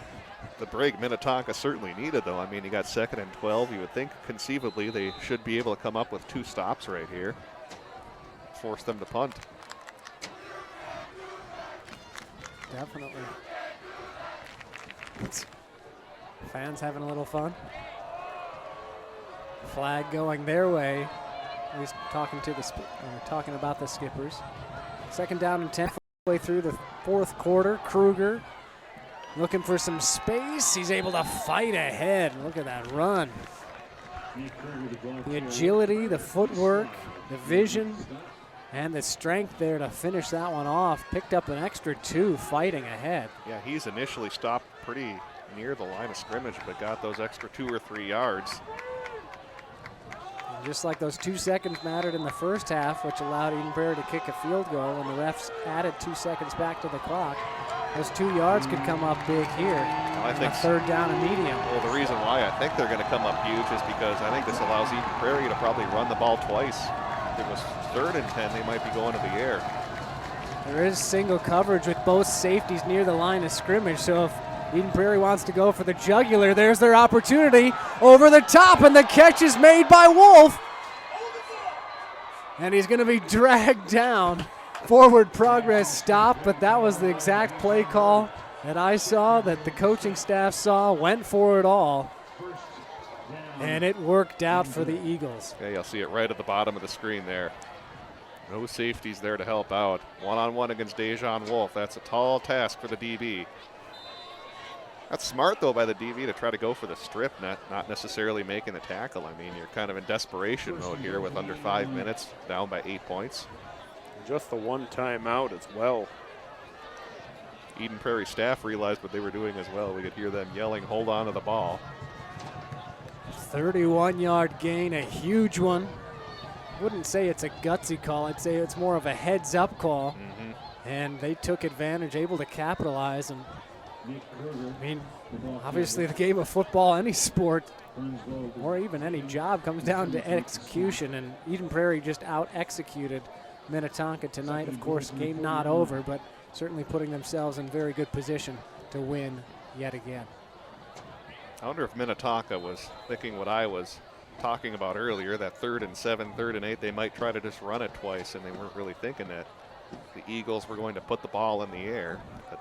the break Minnetonka certainly needed, though. I mean, you got 2nd and 12. You would think conceivably they should be able to come up with 2 stops right here. Force them to punt. Definitely. Fans having a little fun. Flag going their way. At least talking about the Skippers. 2nd down and 10. Way through the 4th quarter. Kruger looking for some space. He's able to fight ahead. Look at that run. The agility, the footwork, the vision, and the strength there to finish that one off. Picked up an extra 2 fighting ahead. Yeah, he's initially stopped pretty near the line of scrimmage, but got those extra 2 or 3 yards. Just like those 2 seconds mattered in the first half, which allowed Eden Prairie to kick a field goal, and the refs added 2 seconds back to the clock. Those 2 yards could come up big here. Well, I think 3rd down and medium. Well, the reason why I think they're going to come up huge is because I think this allows Eden Prairie to probably run the ball twice. If it was 3rd and 10, they might be going to the air. There is single coverage with both safeties near the line of scrimmage, so if Eden Prairie wants to go for the jugular, there's their opportunity. Over the top, and the catch is made by Wolf. And he's going to be dragged down. Forward progress stop, but that was the exact play call that I saw, that the coaching staff saw, went for it all. And it worked out for the Eagles. Okay, you'll see it right at the bottom of the screen there. No safeties there to help out. One-on-one against Dejan Wolf. That's a tall task for the DB. That's smart, though, by the DB to try to go for the strip, not necessarily making the tackle. I mean, you're kind of in desperation mode here with under 5 minutes, down by 8 points. Just the one timeout as well. Eden Prairie staff realized what they were doing as well. We could hear them yelling, hold on to the ball. 31-yard gain, a huge one. Wouldn't say it's a gutsy call. I'd say it's more of a heads-up call. Mm-hmm. And they took advantage, able to capitalize. And I mean, obviously the game of football, any sport, or even any job, comes down to execution. And Eden Prairie just out-executed Minnetonka tonight. Of course, game not over, but certainly putting themselves in very good position to win yet again. I wonder if Minnetonka was thinking what I was talking about earlier, that 3rd and 7, 3rd and 8, they might try to just run it twice, and they weren't really thinking that the Eagles were going to put the ball in the air. But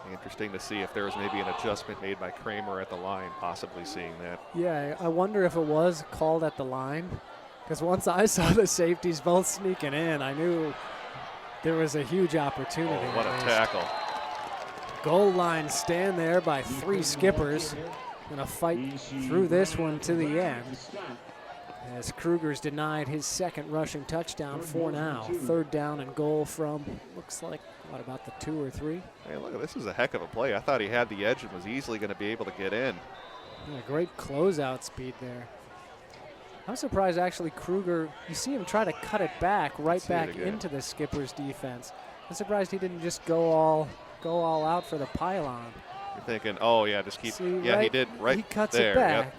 Interesting to see if there was maybe an adjustment made by Kramer at the line, possibly seeing that. Yeah, I wonder if it was called at the line. Because once I saw the safeties both sneaking in, I knew there was a huge opportunity. Oh, what a tackle. Goal line stand there by 3 skippers. Gonna fight through this one to the end. As Kruger's denied his second rushing touchdown for now. 3rd down and goal from, looks like, what, about the 2 or 3? Hey, look, this is a heck of a play. I thought he had the edge and was easily going to be able to get in. Yeah, great closeout speed there. I'm surprised actually Kruger, you see him try to cut it back, right back into the skipper's defense. I'm surprised he didn't just go all out for the pylon. You're thinking, oh yeah, just keep, see, yeah, right, he did right he cuts there, it back.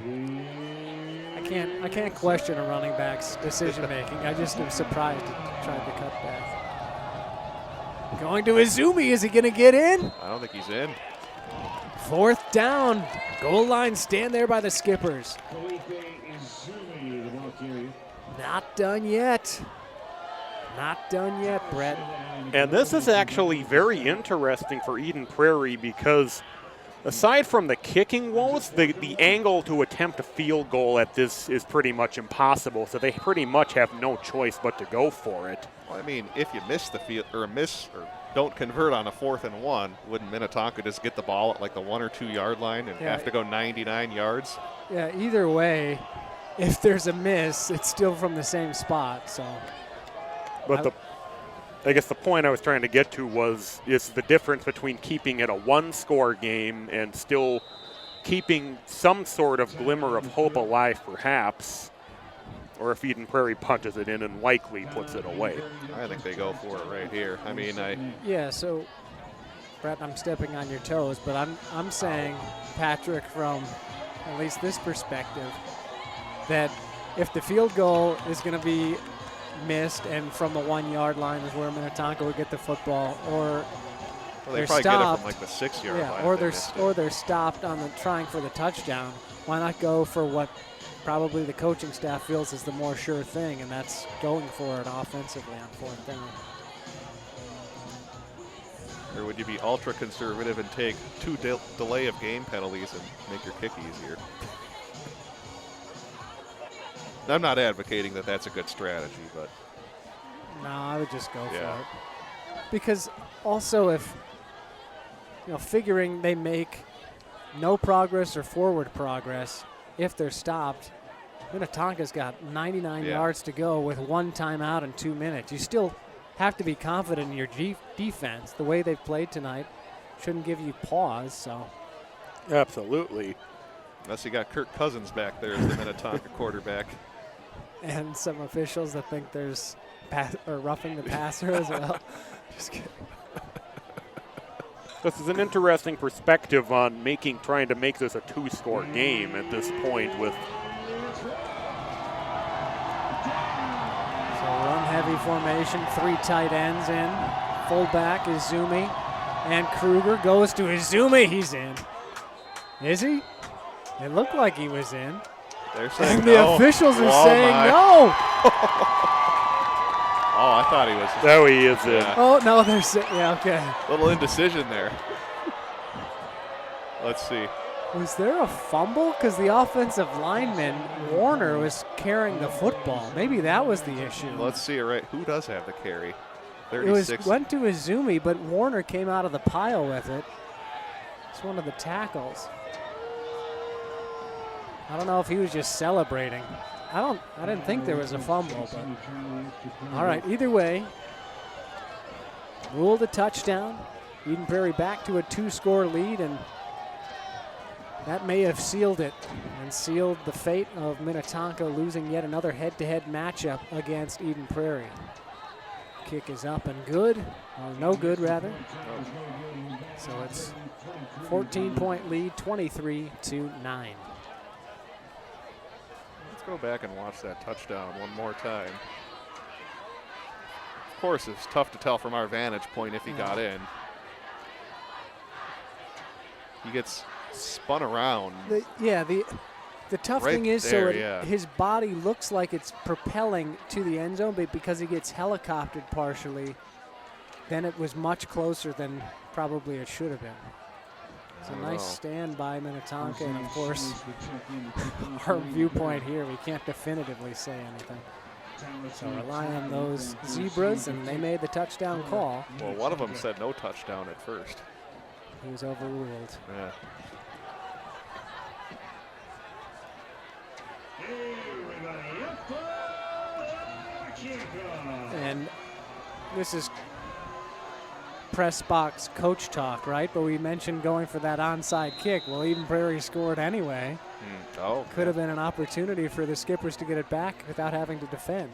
Yep. I can't question a running back's decision making. I just am surprised he tried to cut back. Going to Izumi, is he gonna get in? I don't think he's in. 4th down, goal line stand there by the skippers. Not done yet. Not done yet, Brett. And this is actually very interesting for Eden Prairie because aside from the kicking woes, the angle to attempt a field goal at this is pretty much impossible. So they pretty much have no choice but to go for it. Well, I mean, if you miss the field or don't convert on a 4th and 1, wouldn't Minnetonka just get the ball at like the 1 or 2 yard line and have to go 99 yards? Yeah, either way, if there's a miss, it's still from the same spot. So, but I guess the point I was trying to get to is the difference between keeping it a 1-score game and still keeping some sort of glimmer of hope alive, perhaps, or if Eden Prairie punches it in and likely puts it away. I think they go for it right here. I mean, yeah. So, Brett, I'm stepping on your toes, but I'm saying, Patrick, from at least this perspective, that if the field goal is going to be missed and from the 1 yard line is where Minnetonka would get the football, or they they're probably stopped, get it from like the 6 yard line. or they're stopped on the trying for the touchdown. Why not go for what probably the coaching staff feels is the more sure thing, and that's going for it offensively on 4th down. Or would you be ultra conservative and take 2 delay of game penalties and make your kick easier? I'm not advocating that that's a good strategy, but no, I would just go for Yeah. it. Because also, if figuring they make no progress or forward progress if they're stopped, Minnetonka's got 99 yards to go with 1 timeout and 2 minutes. You still have to be confident in your defense. The way they've played tonight shouldn't give you pause. So, Absolutely. unless you got Kirk Cousins back there as the Minnetonka quarterback. and some officials that think there's roughing the passer as well. Just kidding. This is an interesting perspective on trying to make this a 2-score game at this point with. So run-heavy formation, 3 tight ends in. Fullback is Izumi, and Kruger goes to Izumi. He's in. Is he? It looked like he was in. They're saying and the no. officials are saying my. no. Oh, I thought he was. There he is in. Oh, no, they're saying, yeah, okay. Little indecision there. Let's see. Was there a fumble? Because the offensive lineman, Warner, was carrying the football. Maybe that was the issue. Let's see it right. Who does have the carry? It was 36. went to Izumi, but Warner came out of the pile with it. It's one of the tackles. I don't know if he was just celebrating. I didn't think there was a fumble, but all right, either way, ruled a touchdown. Eden Prairie back to a 2-score lead, and that may have sealed it and sealed the fate of Minnetonka losing yet another head-to-head matchup against Eden Prairie. Kick is up and good, or no good rather. So it's 14-point lead, 23-9. Let's go back and watch that touchdown one more time. Of course, it's tough to tell from our vantage point if he got in. He gets spun around. The tough Right thing is, there, his body looks like it's propelling to the end zone, but because he gets helicoptered partially, then it was much closer than probably it should have been. It's a nice stand by Minnetonka, and of course, our viewpoint here, we can't definitively say anything. So rely on those Zebras, and they made the touchdown call. Well, one of them said no touchdown at first. He was overruled. Yeah. And this is press box coach talk, right? But we mentioned going for that onside kick. Well, Eden Prairie scored anyway. Oh, could have been an opportunity for the Skippers to get it back without having to defend.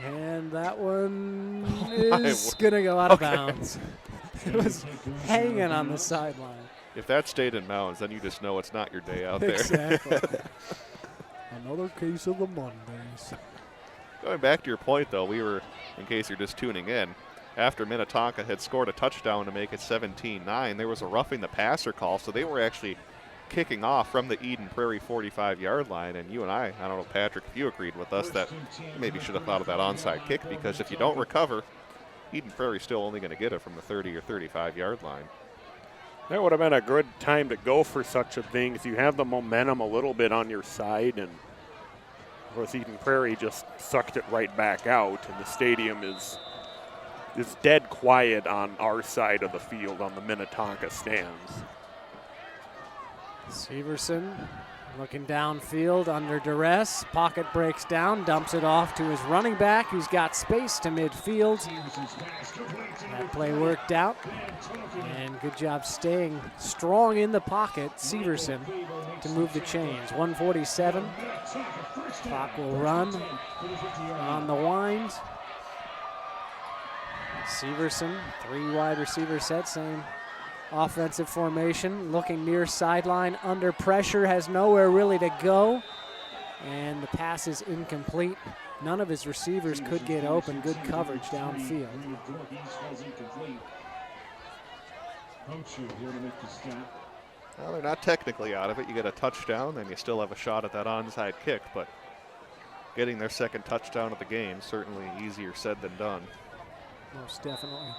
And that one is going to go out of bounds. It was hanging on the sideline. If that stayed in bounds, then you just know it's not your day out there. Exactly. Another case of the Mondays. Going back to your point, though, we were, in case you're just tuning in, after Minnetonka had scored a touchdown to make it 17-9, there was a roughing the passer call, so they were actually kicking off from the Eden Prairie 45-yard line. And you and I don't know, Patrick, if you agreed with us that maybe should have thought of that onside kick, because if you don't recover, Eden Prairie's still only going to get it from the 30 or 35-yard line. That would have been a good time to go for such a thing if you have the momentum a little bit on your side. And of course, Eden Prairie just sucked it right back out, and the stadium is dead quiet on our side of the field on the Minnetonka stands. Severson looking downfield under duress. Pocket breaks down, dumps it off to his running back, who's got space to midfield. That play worked out, and good job staying strong in the pocket, Severson, to move the chains. 1:47. Clock will run on the wind. Severson, 3 wide receiver set, same offensive formation, looking near sideline, under pressure, has nowhere really to go, and the pass is incomplete. None of his receivers could get open. Good coverage downfield. Well, they're not technically out of it. You get a touchdown, then you still have a shot at that onside kick, but getting their second touchdown of the game, certainly easier said than done. Most definitely.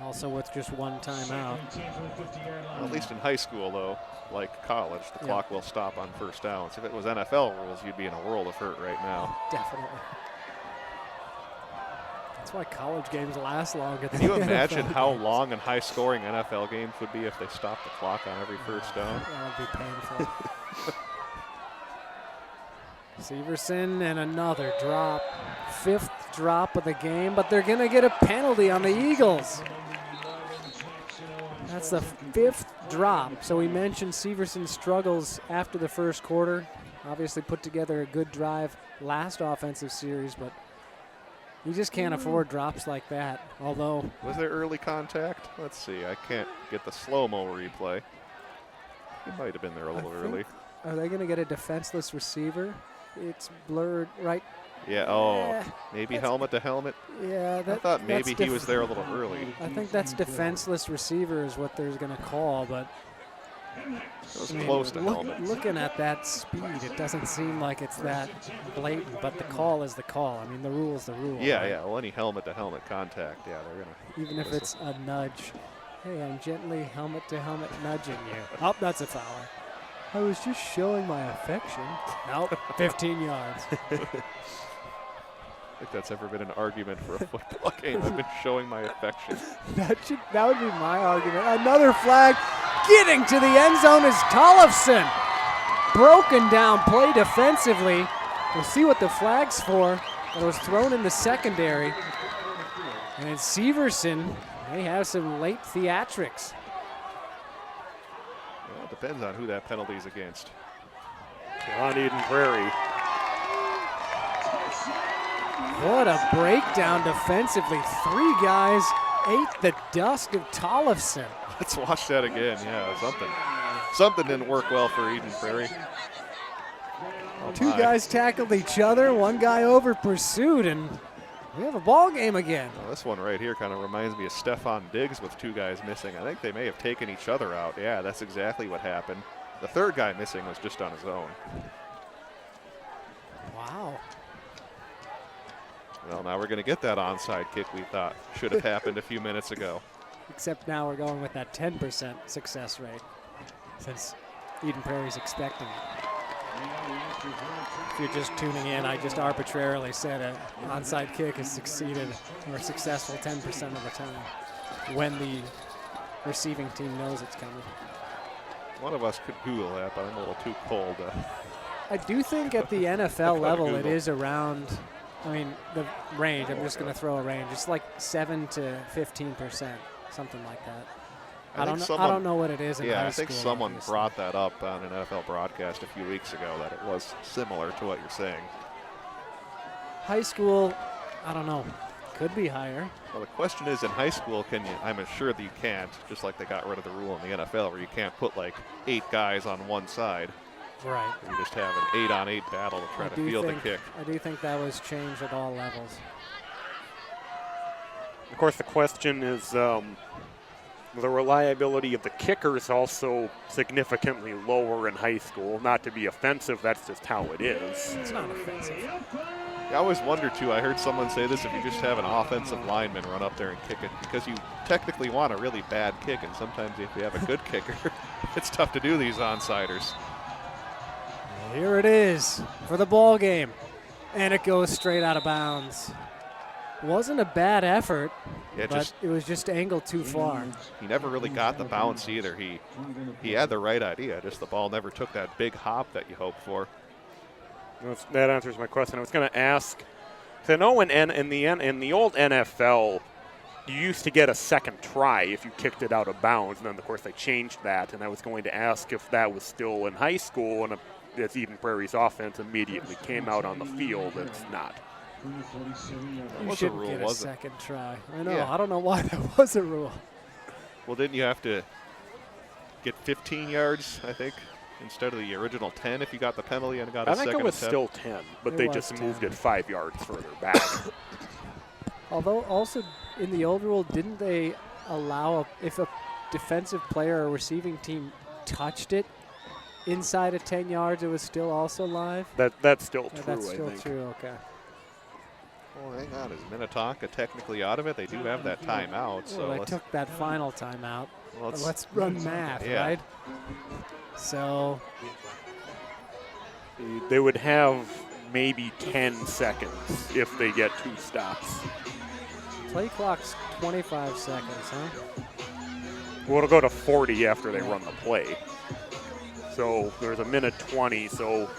Also with just one timeout. Well, at least in high school, though, like college, the clock will stop on first downs. If it was NFL rules, you'd be in a world of hurt right now. Definitely. That's why college games last longer than Can you the imagine NFL how games. long and high-scoring NFL games would be if they stopped the clock on every first down? That would be painful. Severson and another drop. 5th drop of the game, but they're going to get a penalty on the Eagles. That's the 5th drop. So we mentioned Severson's struggles after the first quarter. Obviously put together a good drive last offensive series, but you just can't afford drops like that. Although, Was there early contact? Let's see. I can't get the slow-mo replay. He might have been there a little early. are they going to get a defenseless receiver? It's blurred right. Yeah, maybe helmet to helmet. Yeah, I thought maybe he was there a little early. I think that's defenseless receiver is what they're going to call, but It was close to helmet. looking at that speed, it doesn't seem like it's that blatant, but the call is the call. I mean, the rule is the rule. Yeah, right? yeah. Well, any helmet-to-helmet contact, yeah, they're going to. Even if it's a nudge. Hey, I'm gently helmet-to-helmet nudging you. Oh, that's a foul. I was just showing my affection. Nope, 15 yards. I think that's ever been an argument for a football game. I've been showing my affection. That would be my argument. Another flag. Getting to the end zone is Tollefson. Broken down play defensively. We'll see what the flag's for. It was thrown in the secondary. And Severson, they have some late theatrics. Well, it depends on who that penalty's against. On Eden Prairie. What a breakdown defensively. 3 guys ate the dust of Tollefson. Let's watch that again. Yeah, something didn't work well for Eden Prairie. Oh, 2 my. guys tackled each other. 1 guy over pursued, and we have a ball game again. Well, this one right here kind of reminds me of Stephon Diggs with 2 guys missing. I think they may have taken each other out. Yeah, that's exactly what happened. The 3rd guy missing was just on his own. Wow. Well, now we're going to get that onside kick we thought should have happened a few minutes ago. Except now we're going with that 10% success rate since Eden Prairie's expecting it. If you're just tuning in, I just arbitrarily said an onside kick has succeeded or successful 10% of the time when the receiving team knows it's coming. One of us could Google that, but I'm a little too cold. I do think at the NFL level it is around, I mean, the range, I'm just going to throw a range. It's like 7 to 15%, something like that. I don't know what it is in high school. I think someone obviously brought that up on an NFL broadcast a few weeks ago, that it was similar to what you're saying. High school, I don't know. Could be higher. Well, the question is, in high school, can you? I'm sure that you can't, just like they got rid of the rule in the NFL where you can't put like 8 guys on one side. Right. You just have an 8-on-8 battle to try to field the kick. I do think that was changed at all levels. Of course, the question is the reliability of the kicker is also significantly lower in high school. Not to be offensive, that's just how it is. It's not offensive. I always wonder, too, I heard someone say this, if you just have an offensive lineman run up there and kick it, because you technically want a really bad kick, and sometimes if you have a good kicker, it's tough to do these onsiders. Here it is for the ball game, and it goes straight out of bounds. Wasn't a bad effort, but it was just angled too far. He never really got the bounce either. He had the right idea, just the ball never took that big hop that you hope for. That answers my question. I was going to ask, I know in the old NFL, you used to get a second try if you kicked it out of bounds, and then, of course, they changed that, and I was going to ask if that was still in high school, and if Eden Prairie's offense immediately came out on the field. It's not. You shouldn't get a second try. I know. Yeah. I don't know why that was a rule. Well, didn't you have to get 15 yards, I think, instead of the original 10 if you got the penalty and got a second? I think it was still 10, but they just moved it 5 yards further back. Although also in the old rule, didn't they allow if a defensive player or receiving team touched it inside of 10 yards, it was still also live? That's still true, That's I still think. true, okay. Well, hang on. Is Minnetonka technically out of it? They do have that timeout. So they took that final timeout. Well, let's run math, right? So they would have maybe 10 seconds if they get 2 stops. Play clock's 25 seconds, huh? Well, it'll go to 40 after they run the play. So there's a minute 20, so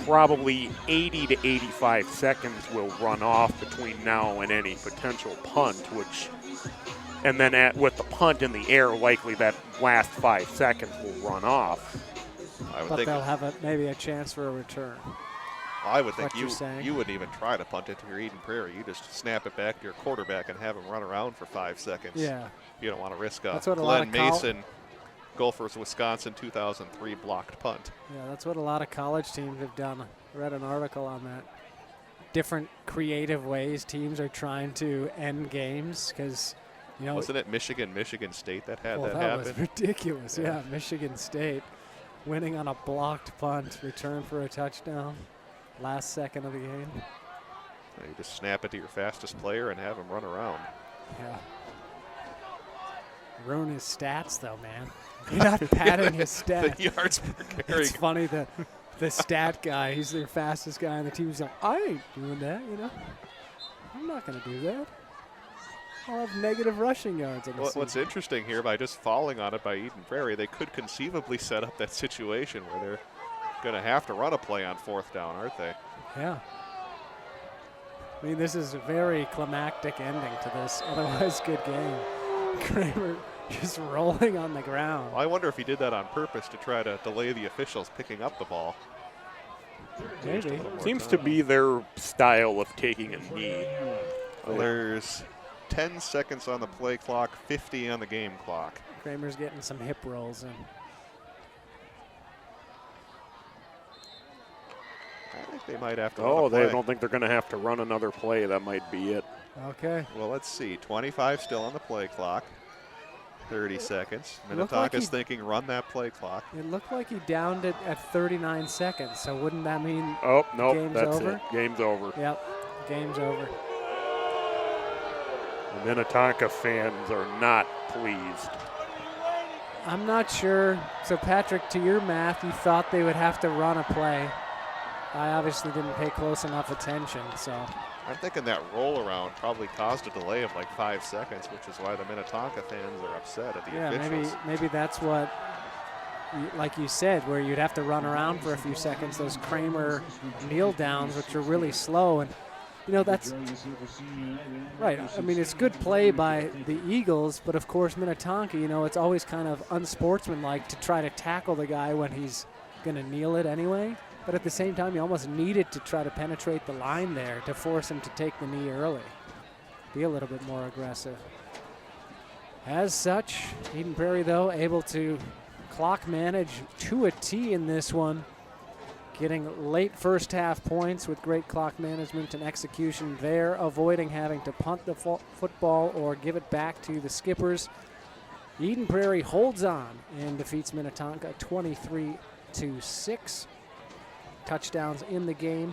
probably 80 to 85 seconds will run off between now and any potential punt, and then with the punt in the air, likely that last 5 seconds will run off. But they'll have maybe a chance for a return. I would think you wouldn't even try to punt it to your Eden Prairie. You just snap it back to your quarterback and have him run around for 5 seconds. Yeah. You don't want to risk a Glenn Glenn Mason, Gophers, Wisconsin 2003 blocked punt. Yeah, that's what a lot of college teams have done. I read an article on that. Different creative ways teams are trying to end games because, wasn't it Michigan State that had that happen? That was ridiculous. Yeah, Michigan State winning on a blocked punt, return for a touchdown, last second of the game. You just snap it to your fastest player and have him run around. Yeah. Ruin his stats, though, man. You're not padding his stats. The yards per carry. It's funny that the stat guy, he's their fastest guy on the team. He's like, I ain't doing that, I'm not going to do that. I'll have negative rushing yards on the season. What's interesting here, by just falling on it by Eden Prairie, they could conceivably set up that situation where they're going to have to run a play on 4th down, aren't they? Yeah. I mean, this is a very climactic ending to this otherwise good game. Kramer just rolling on the ground. Well, I wonder if he did that on purpose to try to delay the officials picking up the ball. Maybe. Seems to be their style of taking a knee. Well, there's 10 seconds on the play clock, 50 on the game clock. Kramer's getting some hip rolls in. I think they might have to they don't think they're going to have to run another play. That might be it. Okay. Well, let's see. 25 still on the play clock. 30 seconds. Minnetonka's thinking run that play clock. It looked like he downed it at 39 seconds, so wouldn't that mean game's that's over? Game's over. Yep. game's over. The Minnetonka fans are not pleased. I'm not sure. So, Patrick, to your math, you thought they would have to run a play. I obviously didn't pay close enough attention, so. I'm thinking that roll around probably caused a delay of like 5 seconds, which is why the Minnetonka fans are upset at the officials. Maybe that's what, like you said, where you'd have to run around for a few seconds, those Kramer kneel downs, which are really slow. And, you know, that's right. I mean, it's good play by the Eagles, but of course, Minnetonka, you know, it's always kind of unsportsmanlike to try to tackle the guy when he's going to kneel it anyway. But at the same time, you almost needed to try to penetrate the line there to force him to take the knee early. Be a little bit more aggressive. As such, Eden Prairie, though, able to clock manage to a T in this one, getting late first half points with great clock management and execution there, avoiding having to punt the football or give it back to the Skippers. Eden Prairie holds on and defeats Minnetonka 23-6. Touchdowns in the game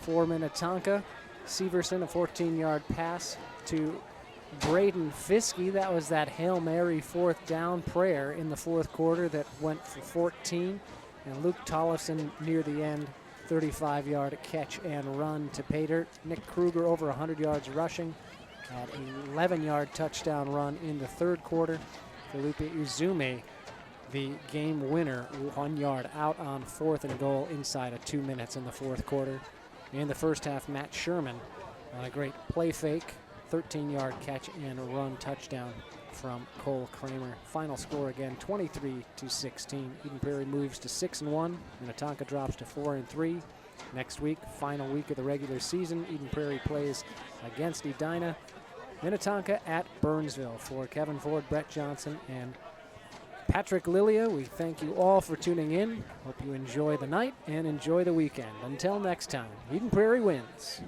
for Minnetonka. Severson, a 14-yard pass to Braden Fiske. That was that Hail Mary fourth down prayer in the fourth quarter that went for 14. And Luke Tollefson near the end, 35-yard catch and run to pay dirt. Nick Kruger over 100 yards rushing. Had an 11-yard touchdown run in the third quarter. Felipe Uzumi, the game winner, 1 yard out on 4th and goal inside of 2 minutes in the fourth quarter. In the first half, Matt Sherman on a great play fake, 13-yard catch and run touchdown from Cole Kramer. Final score again, 23-16. Eden Prairie moves to 6-1. Minnetonka drops to 4-3. Next week, final week of the regular season, Eden Prairie plays against Edina. Minnetonka at Burnsville. For Kevin Ford, Brett Johnson, and Patrick Lilia, we thank you all for tuning in. Hope you enjoy the night and enjoy the weekend. Until next time, Eden Prairie wins.